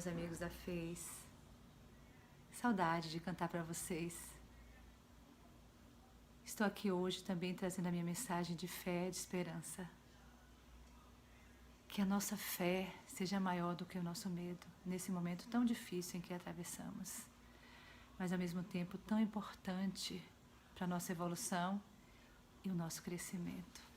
meus amigos da Face. Saudade de cantar para vocês. Estou aqui hoje também trazendo a minha mensagem de fé e de esperança. Que a nossa fé seja maior do que o nosso medo, nesse momento tão difícil em que atravessamos, mas ao mesmo tempo tão importante para a nossa evolução e o nosso crescimento.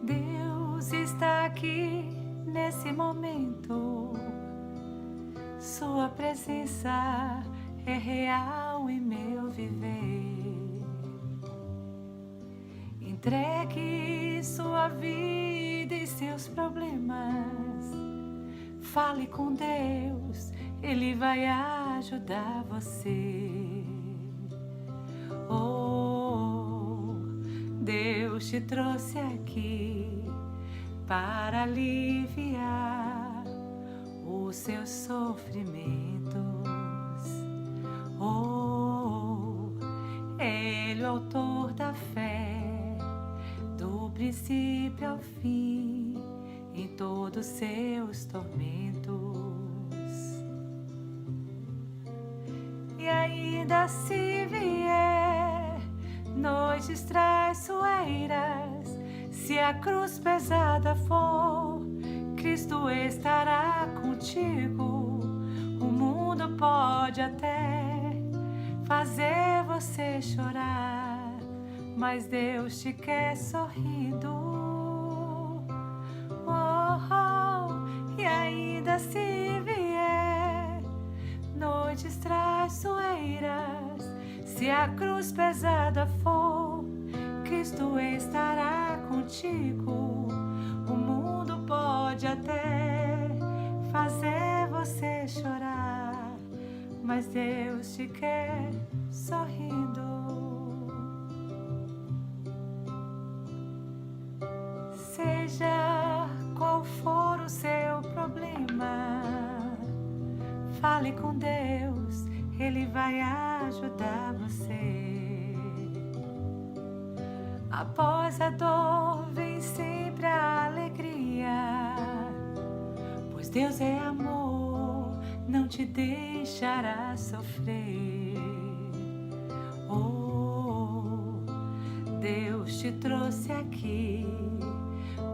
Deus está aqui nesse momento. Sua presença é real em meu viver. Entregue sua vida e seus problemas. Fale com Deus, Ele vai ajudar você. Oh, Deus te trouxe aqui para aliviar os seus sofrimentos. Oh, Ele é o autor da fé, do princípio ao fim, em todos os seus tormentos. E ainda se vier noites traiçoeiras, se a cruz pesada for, Cristo estará contigo. O mundo pode até fazer você chorar, mas Deus te quer sorrindo. E ainda se vier noites traiçoeiras, se a cruz pesada for, Cristo estará contigo. O mundo pode até fazer você chorar, mas Deus te quer sorrindo. Seja qual for o seu problema, fale com Deus, Ele vai ajudar você. Após a dor vem sempre a alegria, pois Deus é amor, não te deixará sofrer. Oh, Deus te trouxe aqui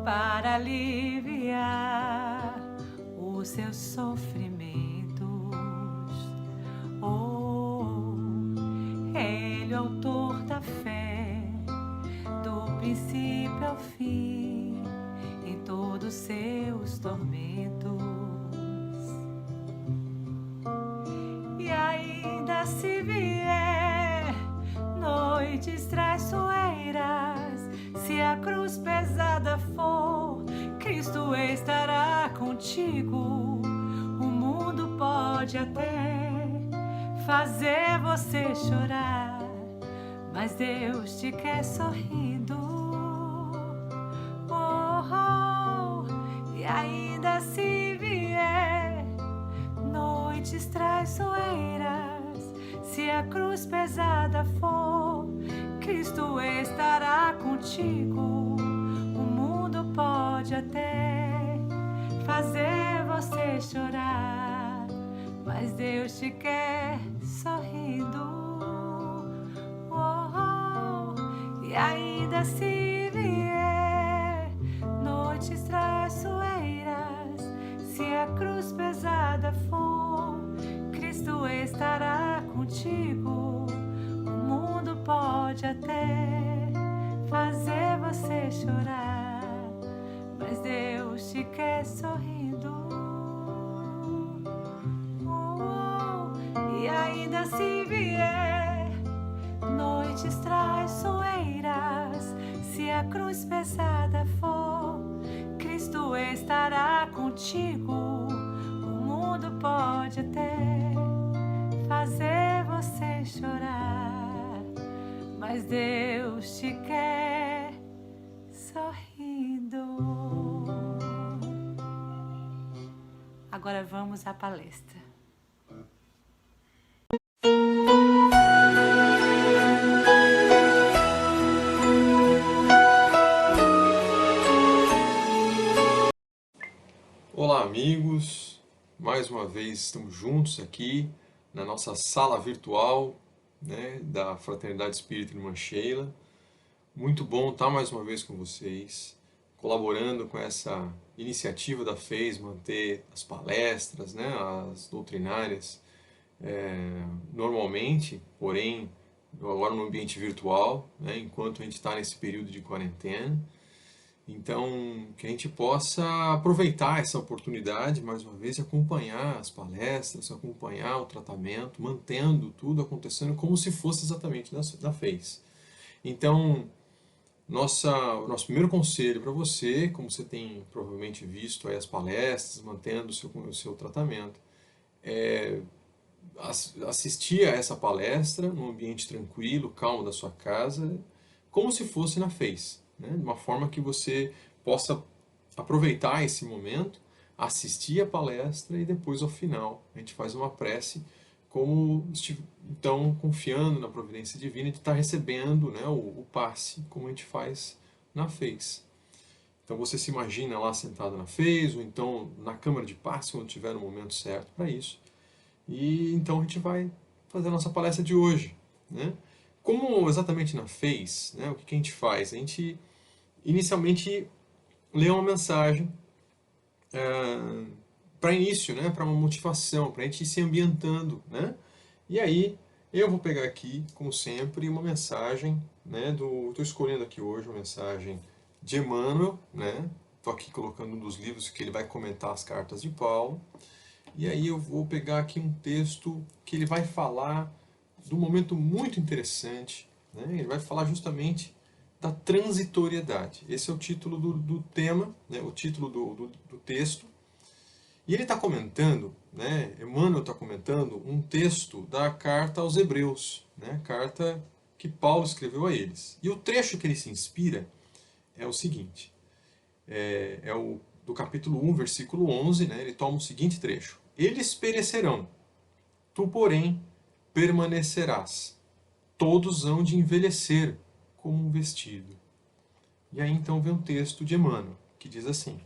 para aliviar os seus sofrimentos. Oh, Ele é o autor da fé, do princípio ao fim, em todos os seus tormentos. E ainda se vier noites traiçoeiras, se a cruz pesada for, Cristo estará contigo. O mundo pode até fazer você chorar, mas Deus te quer sorrindo. E ainda se vier noites traiçoeiras, se a cruz pesada for, Cristo estará contigo. O mundo pode até fazer você chorar, mas Deus te quer sorrindo. E ainda se vier noites traiçoeiras, se a cruz pesada for, Cristo estará contigo. O mundo pode até fazer você chorar, mas Deus te quer sorrindo. E ainda se vier noites traiçoeiras, se a cruz pesada for, Cristo estará contigo. O mundo pode até fazer você chorar, mas Deus te quer sorrindo. Agora vamos à palestra. amigos, mais uma vez estamos juntos aqui na nossa sala virtual, né, da Fraternidade Espírita Irmã Sheila. Muito bom estar mais uma vez com vocês, colaborando com essa iniciativa da FES, manter as palestras, né, as doutrinárias, normalmente, porém, agora no ambiente virtual, né, enquanto a gente está nesse período de quarentena. Então, que a gente possa aproveitar essa oportunidade, mais uma vez, de acompanhar as palestras, acompanhar o tratamento, mantendo tudo acontecendo como se fosse exatamente da FES. Então, nosso primeiro conselho para você, como você tem provavelmente visto aí as palestras, mantendo o seu tratamento, é assistir a essa palestra num ambiente tranquilo, calmo da sua casa, como se fosse na FES, né? De uma forma que você possa aproveitar esse momento, assistir a palestra e depois ao final a gente faz uma prece, como então confiando na providência divina de estar recebendo, né, o passe, como a gente faz na FES. Então você se imagina lá sentado na FES, ou então na câmara de passe, quando tiver o momento certo para isso. E então a gente vai fazer a nossa palestra de hoje, né? Como exatamente na FES, né, o que a gente faz? A gente inicialmente lê uma mensagem para início, né, para uma motivação, para a gente ir se ambientando, né? E aí eu vou pegar aqui, como sempre, uma mensagem, né, estou escolhendo aqui hoje uma mensagem de Emmanuel, né? Estou aqui colocando um dos livros que ele vai comentar as cartas de Paulo. E aí eu vou pegar aqui um texto que ele vai falar de um momento muito interessante, né? Ele vai falar justamente da transitoriedade. Esse é o título do tema, né? O título do texto. E ele está comentando, né? Emmanuel está comentando um texto da carta aos Hebreus, né? Carta que Paulo escreveu a eles. E o trecho que ele se inspira é o seguinte, do capítulo 1, versículo 11, né? Ele toma o seguinte trecho: eles perecerão, tu, porém, permanecerás. Todos hão de envelhecer como um vestido. E aí então vem um texto de Emmanuel, que diz assim: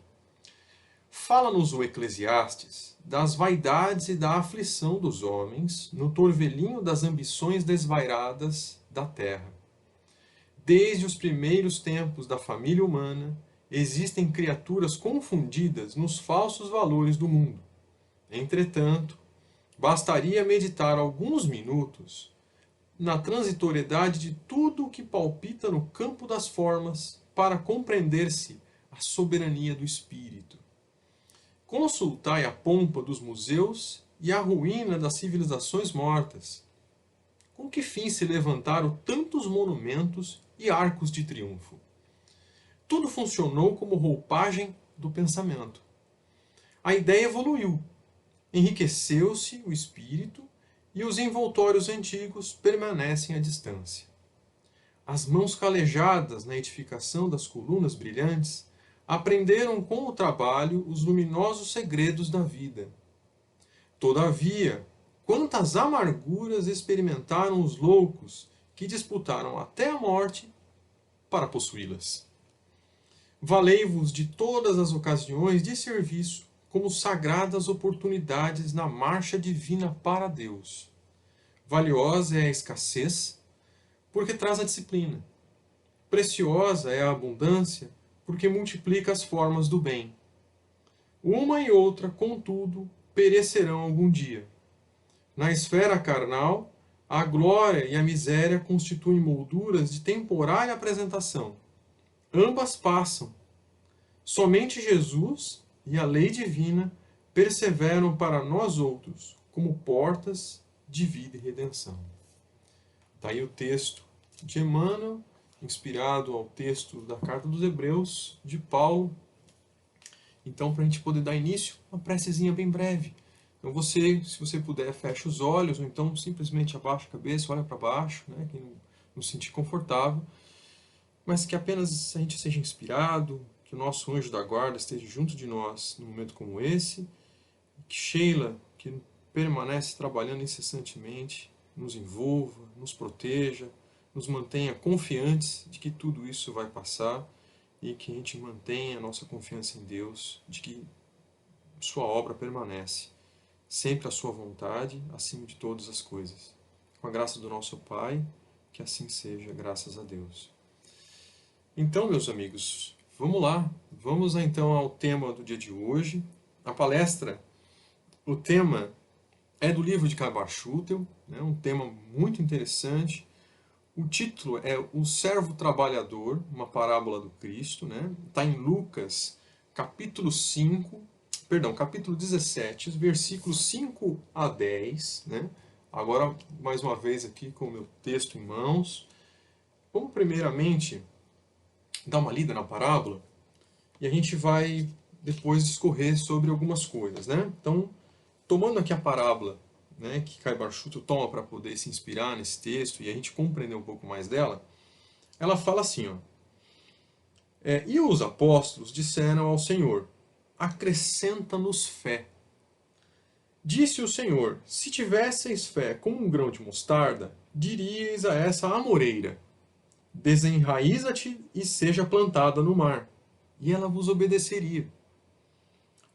fala-nos o Eclesiastes das vaidades e da aflição dos homens no torvelinho das ambições desvairadas da terra. Desde os primeiros tempos da família humana, existem criaturas confundidas nos falsos valores do mundo. Entretanto, bastaria meditar alguns minutos na transitoriedade de tudo o que palpita no campo das formas para compreender-se a soberania do espírito. Consultai a pompa dos museus e a ruína das civilizações mortas. Com que fim se levantaram tantos monumentos e arcos de triunfo? Tudo funcionou como roupagem do pensamento. A ideia evoluiu, enriqueceu-se o espírito e os envoltórios antigos permanecem à distância. As mãos calejadas na edificação das colunas brilhantes aprenderam com o trabalho os luminosos segredos da vida. Todavia, quantas amarguras experimentaram os loucos que disputaram até a morte para possuí-las. Valei-vos de todas as ocasiões de serviço como sagradas oportunidades na marcha divina para Deus. Valiosa é a escassez, porque traz a disciplina. Preciosa é a abundância, porque multiplica as formas do bem. Uma e outra, contudo, perecerão algum dia. Na esfera carnal, a glória e a miséria constituem molduras de temporária apresentação. Ambas passam. Somente Jesus e a lei divina perseveram para nós outros como portas de vida e redenção. Está aí o texto de Emmanuel, inspirado ao texto da Carta dos Hebreus, de Paulo. Então, para a gente poder dar início, uma precezinha bem breve. Então, se você puder, fecha os olhos, ou então simplesmente abaixa a cabeça, olha para baixo, né, quem não se sentir confortável, mas que apenas a gente seja inspirado, que o nosso anjo da guarda esteja junto de nós num momento como esse, que Sheila, que permanece trabalhando incessantemente, nos envolva, nos proteja, nos mantenha confiantes de que tudo isso vai passar e que a gente mantenha a nossa confiança em Deus, de que sua obra permanece, sempre a sua vontade acima de todas as coisas. Com a graça do nosso Pai, que assim seja, graças a Deus. Então, meus amigos, vamos lá. Vamos então ao tema do dia de hoje. A palestra, o tema é do livro de Kabar Schutel, né, um tema muito interessante. O título é O Servo Trabalhador, uma parábola do Cristo, né? Está em Lucas, capítulo 17, versículos 5 a 10, né? Agora, mais uma vez aqui com o meu texto em mãos. Vamos primeiramente dar uma lida na parábola e a gente vai depois discorrer sobre algumas coisas, né? Então, tomando aqui a parábola, né, que Kabar Schutel toma para poder se inspirar nesse texto e a gente compreender um pouco mais dela, ela fala assim, ó, e os apóstolos disseram ao Senhor, acrescenta-nos fé. Disse o Senhor, se tivesseis fé como um grão de mostarda, diríeis a essa amoreira, desenraiza-te e seja plantada no mar, e ela vos obedeceria.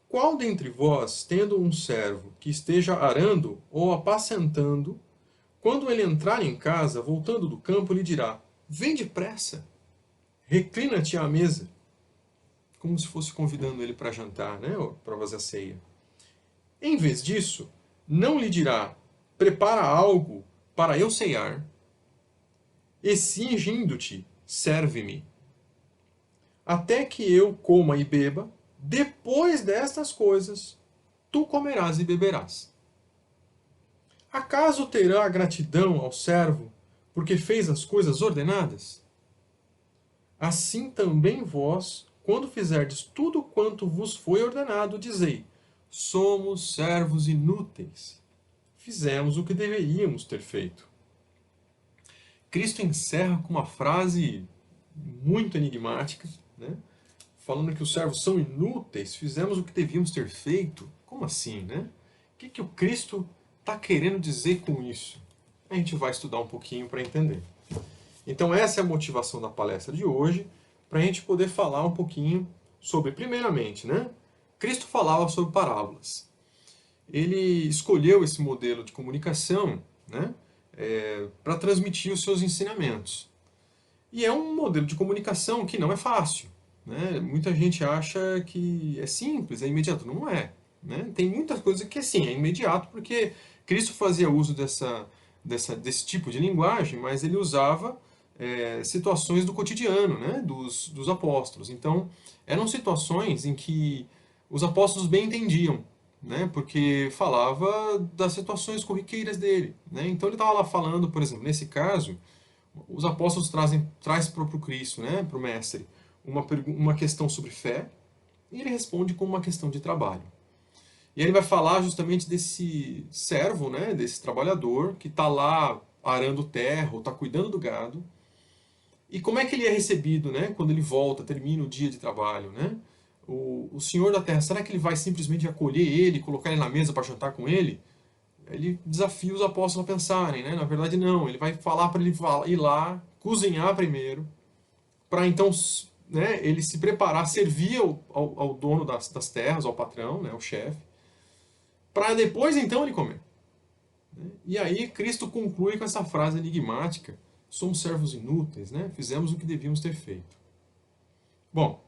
Qual dentre vós, tendo um servo que esteja arando ou apacentando, quando ele entrar em casa, voltando do campo, lhe dirá, vem depressa, reclina-te à mesa, como se fosse convidando ele para jantar, né, ou para fazer a ceia. Em vez disso, não lhe dirá, prepara algo para eu ceiar, e cingindo-te, serve-me, até que eu coma e beba, depois destas coisas, tu comerás e beberás. Acaso terá gratidão ao servo, porque fez as coisas ordenadas? Assim também vós, quando fizerdes tudo quanto vos foi ordenado, dizei, somos servos inúteis. Fizemos o que deveríamos ter feito. Cristo encerra com uma frase muito enigmática, né? Falando que os servos são inúteis, fizemos o que devíamos ter feito. Como assim, né? O que o Cristo está querendo dizer com isso? A gente vai estudar um pouquinho para entender. Então essa é a motivação da palestra de hoje, para a gente poder falar um pouquinho sobre, primeiramente, né? Cristo falava sobre parábolas. Ele escolheu esse modelo de comunicação, né, para transmitir os seus ensinamentos. E é um modelo de comunicação que não é fácil. Né? Muita gente acha que é simples, é imediato. Não é. Né? Tem muitas coisas que é imediato, porque Cristo fazia uso desse tipo de linguagem, mas ele usava situações do cotidiano, né, dos apóstolos. Então, eram situações em que os apóstolos bem entendiam, né, porque falava das situações corriqueiras dele. Né? Então, ele estava lá falando, por exemplo, nesse caso, os apóstolos traz para o Cristo, né, para o Mestre, uma questão sobre fé, e ele responde com uma questão de trabalho. E ele vai falar justamente desse servo, né, desse trabalhador, que está lá arando terra, ou está cuidando do gado, e como é que ele é recebido, né, quando ele volta, termina o dia de trabalho, né? O senhor da terra, será que ele vai simplesmente acolher ele, colocar ele na mesa para jantar com ele? Ele desafia os apóstolos a pensarem, né? Na verdade não, ele vai falar para ele ir lá, cozinhar primeiro, para então, né, ele se preparar, servir ao dono das terras, ao patrão, né, ao chefe, para depois então ele comer. E aí Cristo conclui com essa frase enigmática, somos servos inúteis, né? Fizemos o que devíamos ter feito. Bom,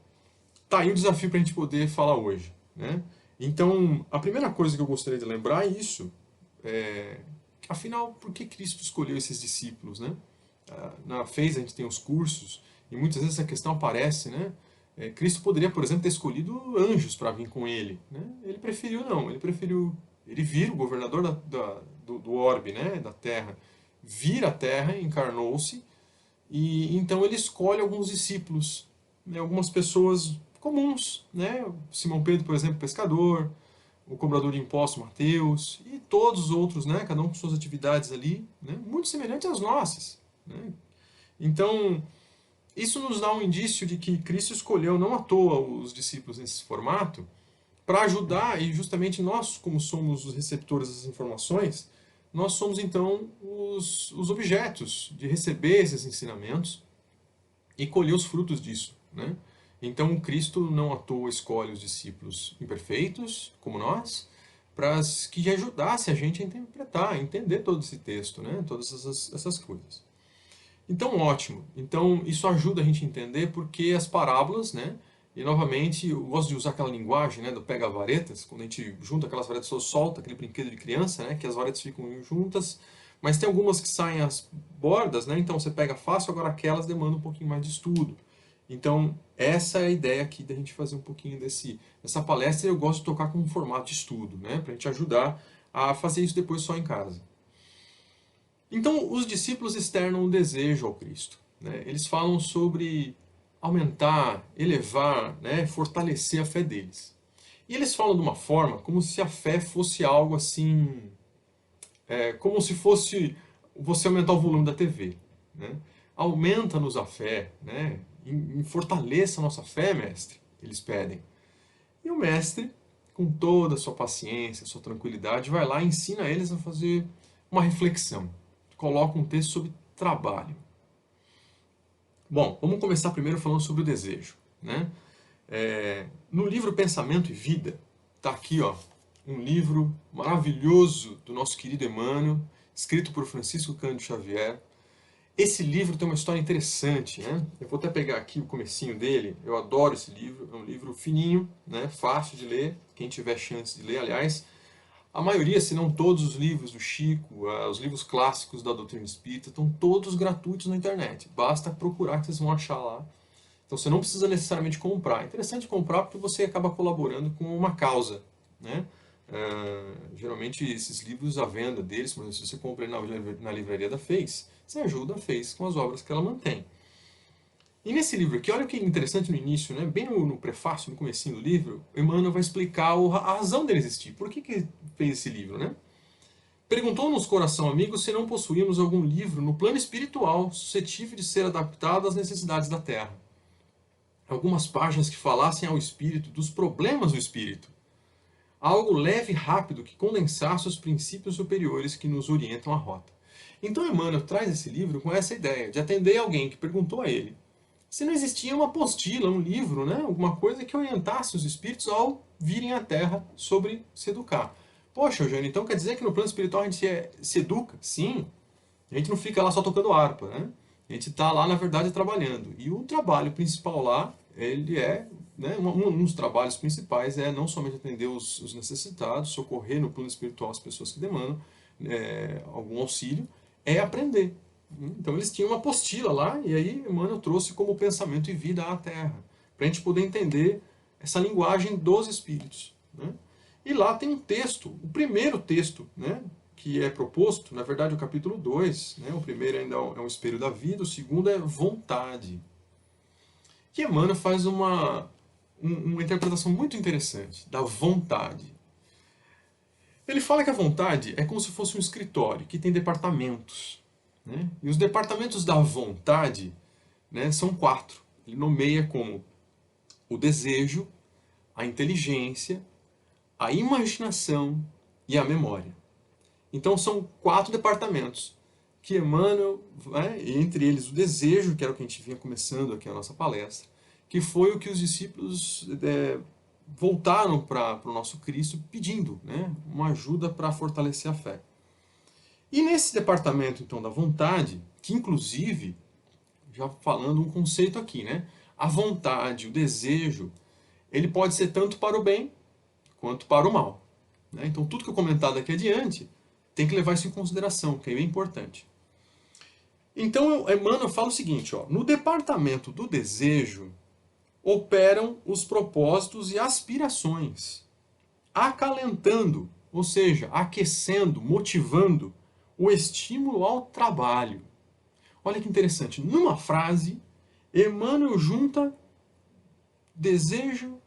tá aí o desafio para a gente poder falar hoje. Né? Então, a primeira coisa que eu gostaria de lembrar é isso. Afinal, por que Cristo escolheu esses discípulos? Né? Na FEIS a gente tem os cursos, e muitas vezes essa questão aparece. Né? Cristo poderia, por exemplo, ter escolhido anjos para vir com ele. Né? Ele preferiu não, ele vir o governador do orbe, né? Da terra, vir à terra, encarnou-se, e então ele escolhe alguns discípulos, né? Algumas pessoas comuns, né? Simão Pedro, por exemplo, pescador, o cobrador de impostos, Mateus, e todos os outros, né? Cada um com suas atividades ali, né? Muito semelhantes às nossas. Né? Então, isso nos dá um indício de que Cristo escolheu não à toa os discípulos nesse formato, para ajudar, e justamente nós, como somos os receptores dessas informações, nós somos então os objetos de receber esses ensinamentos e colher os frutos disso. Né? Então, Cristo não à toa escolhe os discípulos imperfeitos, como nós, para que ajudasse a gente a interpretar, a entender todo esse texto, né? Todas essas coisas. Então, ótimo. Então, isso ajuda a gente a entender porque as parábolas, né? E, novamente, eu gosto de usar aquela linguagem, né, do pega-varetas, quando a gente junta aquelas varetas, ou solta aquele brinquedo de criança, né, que as varetas ficam juntas, mas tem algumas que saem as bordas, né, então você pega fácil, agora aquelas demandam um pouquinho mais de estudo. Então, essa é a ideia aqui da gente fazer um pouquinho dessa palestra, e eu gosto de tocar com um formato de estudo, né, para a gente ajudar a fazer isso depois só em casa. Então, os discípulos externam um desejo ao Cristo, né, eles falam sobre aumentar, elevar, né, fortalecer a fé deles. E eles falam de uma forma como se a fé fosse algo assim, como se fosse você aumentar o volume da TV. Né? Aumenta-nos a fé, né? E fortaleça a nossa fé, mestre, eles pedem. E o mestre, com toda a sua paciência, sua tranquilidade, vai lá e ensina eles a fazer uma reflexão. Coloca um texto sobre trabalho. Bom, vamos começar primeiro falando sobre o desejo. Né? No livro Pensamento e Vida, está aqui ó, um livro maravilhoso do nosso querido Emmanuel, escrito por Francisco Cândido Xavier. Esse livro tem uma história interessante, né? Eu vou até pegar aqui o comecinho dele, eu adoro esse livro, é um livro fininho, né? Fácil de ler, quem tiver chance de ler, aliás. A maioria, se não todos os livros do Chico, os livros clássicos da doutrina espírita, estão todos gratuitos na internet. Basta procurar que vocês vão achar lá. Então você não precisa necessariamente comprar. É interessante comprar porque você acaba colaborando com uma causa. Né? Geralmente esses livros, a venda deles, por exemplo, se você compra na livraria da FEIS, você ajuda a FEIS com as obras que ela mantém. E nesse livro aqui, olha que interessante no início, né? Bem no prefácio, no comecinho do livro, Emmanuel vai explicar a razão dele existir. Por que fez esse livro, né? Perguntou-nos, coração amigo, se não possuímos algum livro no plano espiritual suscetível de ser adaptado às necessidades da Terra. Algumas páginas que falassem ao espírito dos problemas do espírito. Algo leve e rápido que condensasse os princípios superiores que nos orientam a rota. Então Emmanuel traz esse livro com essa ideia de atender alguém que perguntou a ele se não existia uma apostila, um livro, né? Alguma coisa que orientasse os espíritos ao virem à Terra sobre se educar. Poxa, Eugênio, então quer dizer que no plano espiritual a gente se educa? Sim. A gente não fica lá só tocando harpa, né? A gente está lá, na verdade, trabalhando. E o trabalho principal lá, ele né, um dos trabalhos principais é não somente atender os necessitados, socorrer no plano espiritual as pessoas que demandam algum auxílio, é aprender. Então eles tinham uma apostila lá, e aí Emmanuel trouxe como pensamento e vida à Terra, para a gente poder entender essa linguagem dos espíritos. Né? E lá tem um texto, o primeiro texto, né, que é proposto, na verdade o capítulo 2, né, o primeiro ainda é um espelho da vida, o segundo é vontade. E Emmanuel faz uma interpretação muito interessante da vontade. Ele fala que a vontade é como se fosse um escritório, que tem departamentos. Né? E os departamentos da vontade, né, são 4. Ele nomeia como o desejo, a inteligência, a imaginação e a memória. Então são 4 departamentos que Emmanuel, né, entre eles o desejo, que era o que a gente vinha começando aqui a nossa palestra, que foi o que os discípulos voltaram para o nosso Cristo pedindo, né, uma ajuda para fortalecer a fé. E nesse departamento, então, da vontade, que inclusive, já falando um conceito aqui, né? A vontade, o desejo, ele pode ser tanto para o bem, quanto para o mal. Né? Então, tudo que eu comentar daqui adiante, tem que levar isso em consideração, que é bem importante. Então, Emmanuel fala o seguinte, ó, no departamento do desejo, operam os propósitos e aspirações, acalentando, ou seja, aquecendo, motivando, o estímulo ao trabalho. Olha que interessante, numa frase, Emmanuel junta desejo,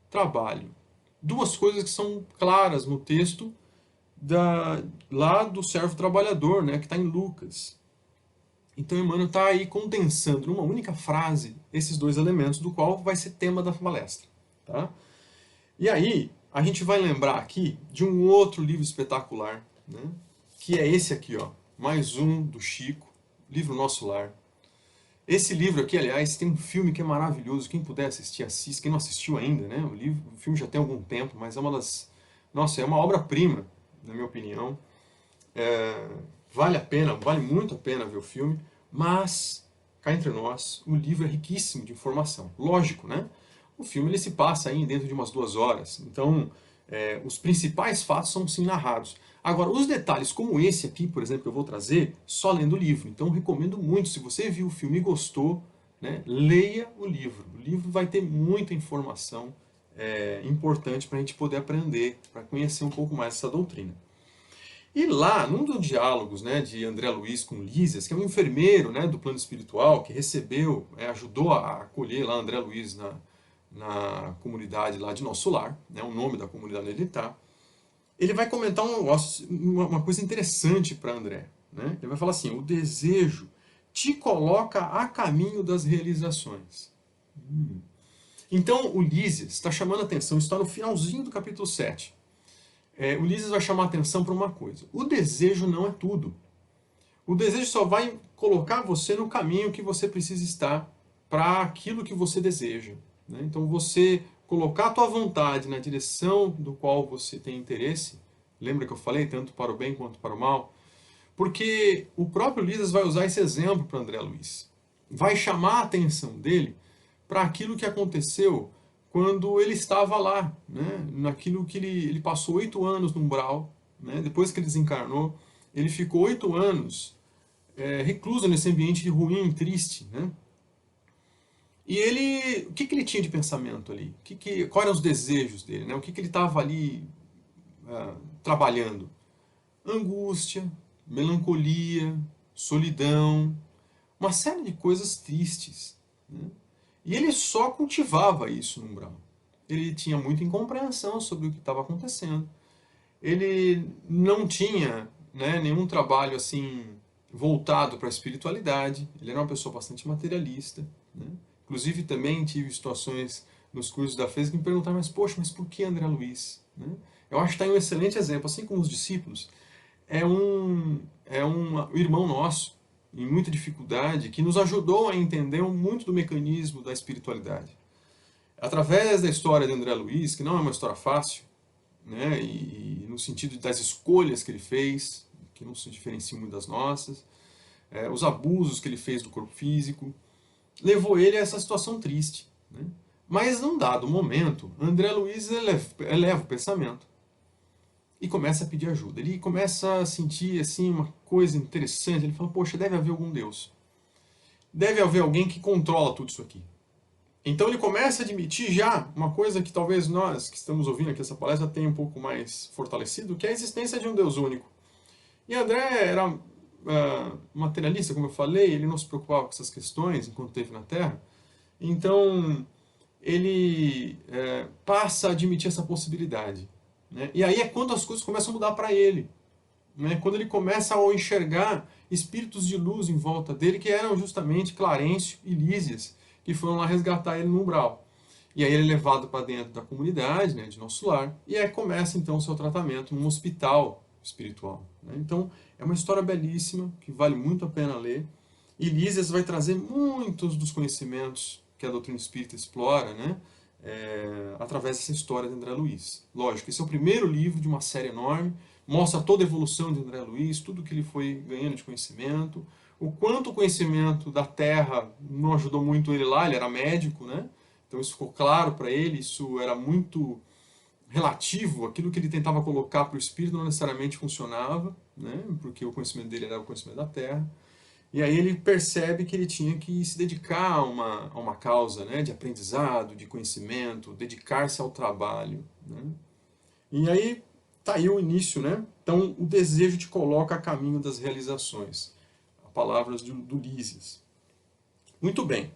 trabalho. Duas coisas que são claras no texto lá do servo trabalhador, né, que está em Lucas. Então Emmanuel está aí condensando numa única frase esses dois elementos, do qual vai ser tema da palestra. Tá? E aí, a gente vai lembrar aqui de um outro livro espetacular, né, que é esse aqui, ó, mais um do Chico, livro Nosso Lar. Esse livro aqui, aliás, tem um filme que é maravilhoso. Quem puder assistir, assista. Quem não assistiu ainda, né? O filme já tem algum tempo, mas é uma das... Nossa, é uma obra-prima, na minha opinião. Vale a pena, vale muito a pena ver o filme, mas, cá entre nós, o livro é riquíssimo de informação. Lógico, né? O filme ele se passa aí dentro de umas 2 horas, então os principais fatos são sim narrados. Agora, os detalhes como esse aqui, por exemplo, que eu vou trazer, só lendo o livro. Então, recomendo muito, se você viu o filme e gostou, né, leia o livro. O livro vai ter muita informação importante para a gente poder aprender, para conhecer um pouco mais essa doutrina. E lá, num dos diálogos, né, de André Luiz com Lísias, que é um enfermeiro, né, do plano espiritual, que recebeu, ajudou a acolher lá André Luiz na comunidade lá de Nosso Lar, né, o nome da comunidade onde ele está, ele vai comentar uma coisa interessante para André. Né? Ele vai falar assim, o desejo te coloca a caminho das realizações. Então, o Lísias está chamando a atenção, está no finalzinho do capítulo 7. O Lísias vai chamar a atenção para uma coisa. O desejo não é tudo. O desejo só vai colocar você no caminho que você precisa estar para aquilo que você deseja. Né? Então, você colocar a tua vontade na direção do qual você tem interesse, lembra que eu falei, tanto para o bem quanto para o mal? Porque o próprio Lísias vai usar esse exemplo para André Luiz. Vai chamar a atenção dele para aquilo que aconteceu quando ele estava lá, né? Naquilo que ele passou 8 anos no umbral, né? Depois que ele desencarnou, ele ficou 8 anos recluso nesse ambiente ruim, triste, né? E ele, o que ele tinha de pensamento ali? Quais eram os desejos dele? Né? O que ele estava ali trabalhando? Angústia, melancolia, solidão, uma série de coisas tristes. Né? E ele só cultivava isso no umbral. Ele tinha muita incompreensão sobre o que estava acontecendo. Ele não tinha, né, nenhum trabalho assim voltado para a espiritualidade. Ele era uma pessoa bastante materialista. Né? Inclusive também tive situações nos cursos da FES que me perguntaram, mas poxa, mas por que André Luiz? Né? Eu acho que está aí um excelente exemplo, assim como os discípulos. É um irmão nosso, em muita dificuldade, que nos ajudou a entender muito do mecanismo da espiritualidade. Através da história de André Luiz, que não é uma história fácil, né, e no sentido das escolhas que ele fez, que não se diferenciam muito das nossas, os abusos que ele fez do corpo físico, levou ele a essa situação triste. Né? Mas num dado momento, André Luiz eleva o pensamento e começa a pedir ajuda. Ele começa a sentir assim uma coisa interessante. Ele fala, poxa, deve haver algum Deus. Deve haver alguém que controla tudo isso aqui. Então ele começa a admitir já uma coisa que talvez nós que estamos ouvindo aqui essa palestra tenha um pouco mais fortalecido, que é a existência de um Deus único. E André era materialista, como eu falei, ele não se preocupava com essas questões enquanto esteve na Terra. Então ele passa a admitir essa possibilidade. Né? E aí é quando as coisas começam a mudar para ele. Né? Quando ele começa a enxergar espíritos de luz em volta dele, que eram justamente Clarencio e Lísias, que foram lá resgatar ele no umbral. E aí ele é levado para dentro da comunidade, né, de Nosso Lar, e aí começa então o seu tratamento num hospital espiritual. Né? Então é uma história belíssima, que vale muito a pena ler. E Lísias vai trazer muitos dos conhecimentos que a doutrina espírita explora, né? Através dessa história de André Luiz. Lógico, esse é o primeiro livro de uma série enorme, mostra toda a evolução de André Luiz, tudo que ele foi ganhando de conhecimento, o quanto o conhecimento da Terra não ajudou muito ele lá, ele era médico, né? Então isso ficou claro para ele, isso era muito relativo, aquilo que ele tentava colocar para o espírito não necessariamente funcionava, né? Porque o conhecimento dele era o conhecimento da Terra. E aí ele percebe que ele tinha que se dedicar a uma causa, né, de aprendizado, de conhecimento, dedicar-se ao trabalho. Né? E aí está aí o início. Né? Então o desejo te coloca a caminho das realizações. Palavras do Lísias. Muito bem.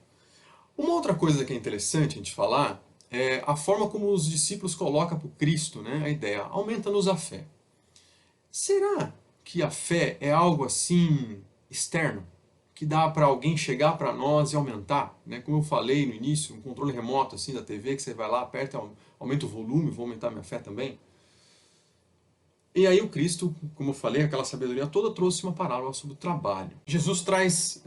Uma outra coisa que é interessante a gente falar é a forma como os discípulos colocam para o Cristo, né, a ideia, aumenta-nos a fé. Será que a fé é algo assim externo, que dá para alguém chegar para nós e aumentar, né? Como eu falei no início, um controle remoto assim da TV, que você vai lá, aperta, aumenta o volume, vou aumentar minha fé também. E aí o Cristo, como eu falei, aquela sabedoria toda trouxe uma parábola sobre o trabalho. Jesus traz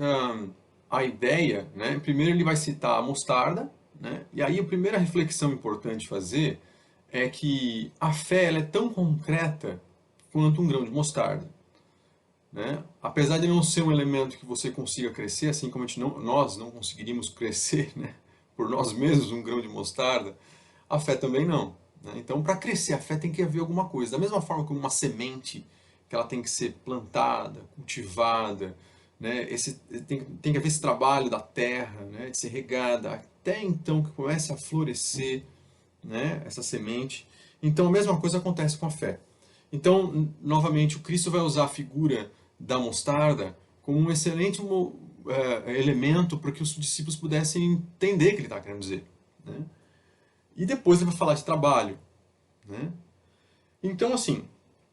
a ideia, né? Primeiro ele vai citar a mostarda, né? E aí a primeira reflexão importante fazer é que a fé ela é tão concreta quanto um grão de mostarda, né? Apesar de não ser um elemento que você consiga crescer, assim como nós não conseguiríamos crescer, né? Por nós mesmos, um grão de mostarda, a fé também não, né? Então, para crescer a fé tem que haver alguma coisa. Da mesma forma que uma semente, que ela tem que ser plantada, cultivada, né? Tem que haver esse trabalho da terra, né? De ser regada, até então que comece a florescer, né? Essa semente. Então, a mesma coisa acontece com a fé. Então, novamente, o Cristo vai usar a figura da mostarda como um excelente elemento para que os discípulos pudessem entender o que ele está querendo dizer, né? E depois ele vai falar de trabalho, né? Então, assim,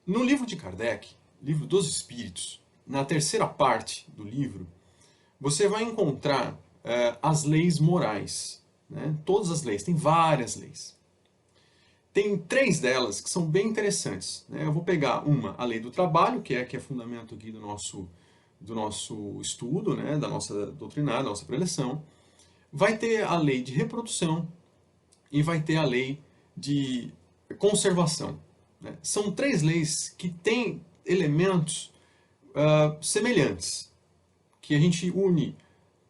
no livro de Kardec, livro dos Espíritos, na terceira parte do livro, você vai encontrar as leis morais, né? Todas as leis, tem várias leis. Tem 3 delas que são bem interessantes, né? Eu vou pegar uma, a lei do trabalho, que é fundamento aqui do nosso estudo, né? Da nossa doutrinária, da nossa preleção. Vai ter a lei de reprodução e vai ter a lei de conservação, né? São 3 leis que têm elementos semelhantes, que a gente une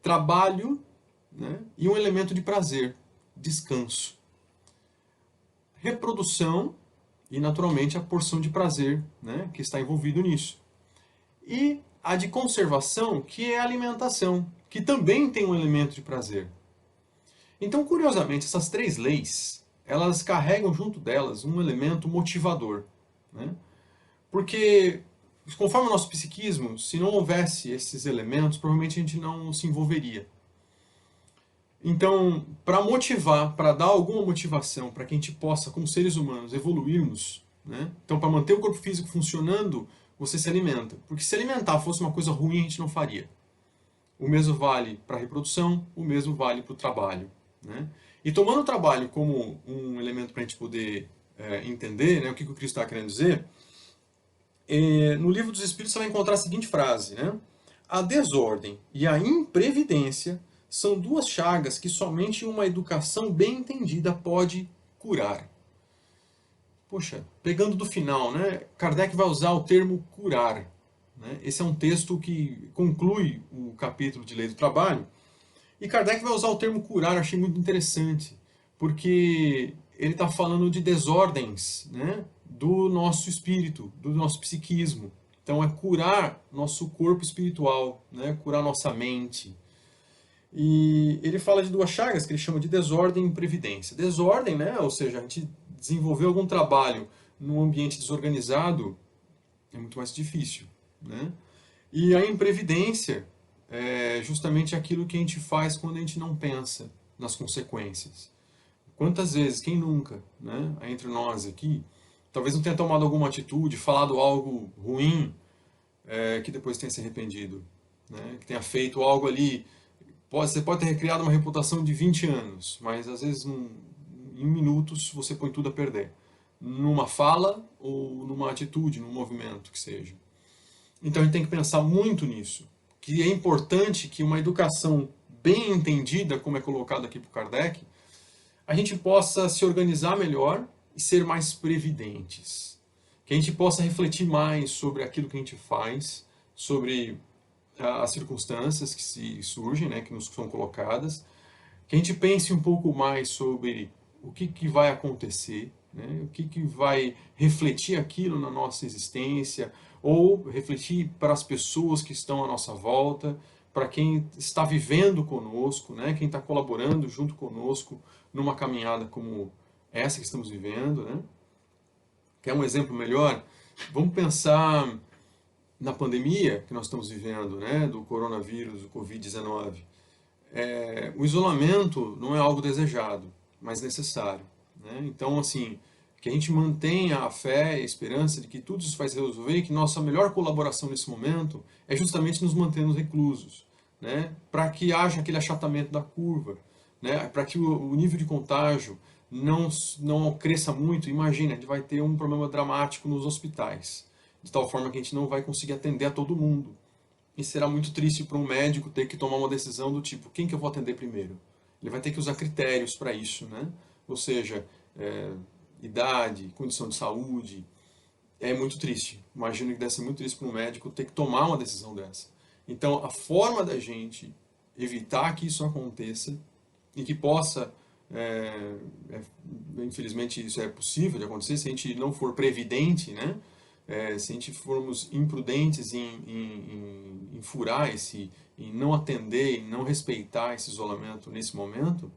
trabalho, né? E um elemento de prazer, descanso. Reprodução e, naturalmente, a porção de prazer, né, que está envolvido nisso. E a de conservação, que é a alimentação, que também tem um elemento de prazer. Então, curiosamente, essas 3 leis, elas carregam junto delas um elemento motivador, né? Porque, conforme o nosso psiquismo, se não houvesse esses elementos, provavelmente a gente não se envolveria. Então, para motivar, para dar alguma motivação para que a gente possa, como seres humanos, evoluirmos, né? Então, para manter o corpo físico funcionando, você se alimenta. Porque se alimentar fosse uma coisa ruim, a gente não faria. O mesmo vale para a reprodução, o mesmo vale para o trabalho, né? E tomando o trabalho como um elemento para a gente poder entender, né, o que o Cristo está querendo dizer, no Livro dos Espíritos você vai encontrar a seguinte frase, né? A desordem e a imprevidência são 2 chagas que somente uma educação bem entendida pode curar. Poxa, pegando do final, né? Kardec vai usar o termo curar, né? Esse é um texto que conclui o capítulo de Lei do Trabalho. E Kardec vai usar o termo curar, eu achei muito interessante, porque ele está falando de desordens, né, do nosso espírito, do nosso psiquismo. Então é curar nosso corpo espiritual, né, curar nossa mente. E ele fala de 2 chagas que ele chama de desordem e imprevidência. Desordem, né, ou seja, a gente desenvolveu algum trabalho num ambiente desorganizado, é muito mais difícil, né? E a imprevidência é justamente aquilo que a gente faz quando a gente não pensa nas consequências. Quantas vezes, quem nunca, né, entre nós aqui, talvez não tenha tomado alguma atitude, falado algo ruim, que depois tenha se arrependido, né, que tenha feito algo ali. Você pode ter criado uma reputação de 20 anos, mas às vezes em minutos você põe tudo a perder. Numa fala ou numa atitude, num movimento que seja. Então a gente tem que pensar muito nisso, que é importante que uma educação bem entendida, como é colocado aqui por Kardec, a gente possa se organizar melhor e ser mais previdentes. Que a gente possa refletir mais sobre aquilo que a gente faz, sobre as circunstâncias que se surgem, né, que nos são colocadas. Que a gente pense um pouco mais sobre o que vai acontecer, né, o que vai refletir aquilo na nossa existência, ou refletir para as pessoas que estão à nossa volta, para quem está vivendo conosco, né, quem está colaborando junto conosco numa caminhada como essa que estamos vivendo, né? Quer um exemplo melhor? Vamos pensar na pandemia que nós estamos vivendo, né, do coronavírus, do Covid-19. O isolamento não é algo desejado, mas necessário, né? Então, assim, que a gente mantenha a fé e a esperança de que tudo isso vai se resolver e que nossa melhor colaboração nesse momento é justamente nos mantermos reclusos, né? Para que haja aquele achatamento da curva, né? Para que o nível de contágio não cresça muito. Imagina, a gente vai ter um problema dramático nos hospitais, de tal forma que a gente não vai conseguir atender a todo mundo, e será muito triste para um médico ter que tomar uma decisão do tipo, quem que eu vou atender primeiro? Ele vai ter que usar critérios para isso, né? Ou seja, idade, condição de saúde. É muito triste. Imagino que deve ser muito triste para um médico ter que tomar uma decisão dessa. Então, a forma da gente evitar que isso aconteça e que possa, infelizmente isso é possível de acontecer, se a gente não for previdente, né? Se a gente formos imprudentes em furar em não atender, em não respeitar esse isolamento nesse momento,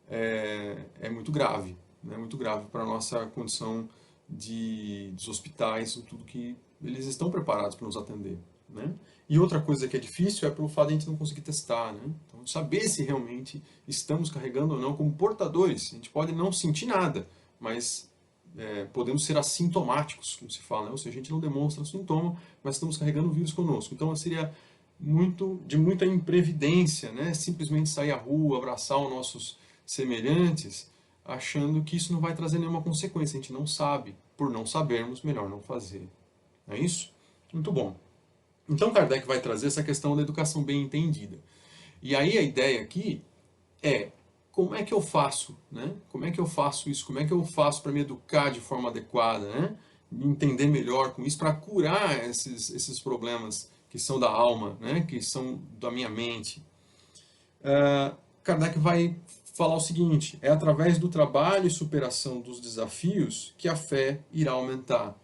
é muito grave, né? Muito grave para a nossa condição dos hospitais, tudo que eles estão preparados para nos atender, né? E outra coisa que é difícil é pelo fato de a gente não conseguir testar, né? Então, saber se realmente estamos carregando ou não como portadores. A gente pode não sentir nada, mas podemos ser assintomáticos, como se fala, né? Ou seja, a gente não demonstra sintoma, mas estamos carregando o vírus conosco. Então, seria de muita imprevidência, né? Simplesmente sair à rua, abraçar os nossos semelhantes, achando que isso não vai trazer nenhuma consequência. A gente não sabe. Por não sabermos, melhor não fazer. Não é isso? Muito bom. Então Kardec vai trazer essa questão da educação bem entendida. E aí a ideia aqui é, como é que eu faço, né? Como é que eu faço isso? Como é que eu faço para me educar de forma adequada, né? Me entender melhor com isso, para curar esses problemas que são da alma, né? Que são da minha mente. Kardec vai falar o seguinte, é através do trabalho e superação dos desafios que a fé irá aumentar.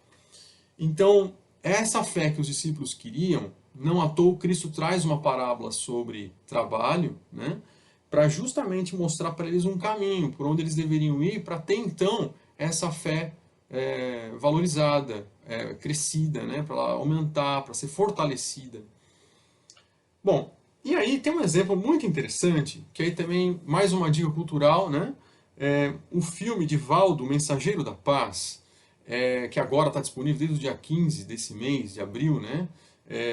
Então, essa fé que os discípulos queriam, não à toa Cristo traz uma parábola sobre trabalho, né, para justamente mostrar para eles um caminho, por onde eles deveriam ir, para ter então essa fé valorizada, crescida, né, para ela aumentar, para ser fortalecida. Bom, e aí tem um exemplo muito interessante, que aí também, mais uma dica cultural, né? O filme de Valdo, O Mensageiro da Paz, que agora está disponível desde o dia 15 desse mês, de abril, né?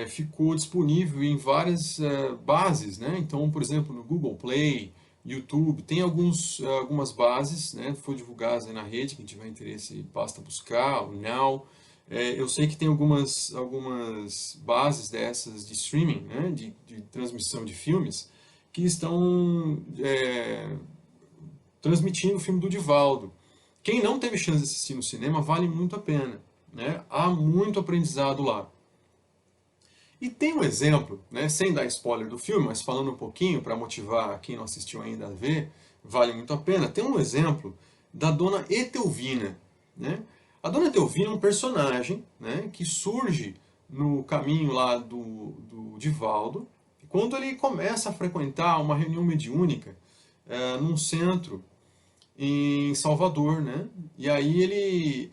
Ficou disponível em várias bases, né? Então, por exemplo, no Google Play, YouTube, tem algumas bases, né? Foi divulgadas aí na rede, quem tiver interesse basta buscar, o Now. Eu sei que tem algumas bases dessas de streaming, né? De transmissão de filmes, que estão transmitindo o filme do Divaldo. Quem não teve chance de assistir no cinema, vale muito a pena, né? Há muito aprendizado lá. E tem um exemplo, né, sem dar spoiler do filme, mas falando um pouquinho para motivar quem não assistiu ainda a ver, vale muito a pena. Tem um exemplo da Dona Etelvina, né? A Dona Etelvina é um personagem, né, que surge no caminho lá do Divaldo, quando ele começa a frequentar uma reunião mediúnica num centro em Salvador, né? E aí ele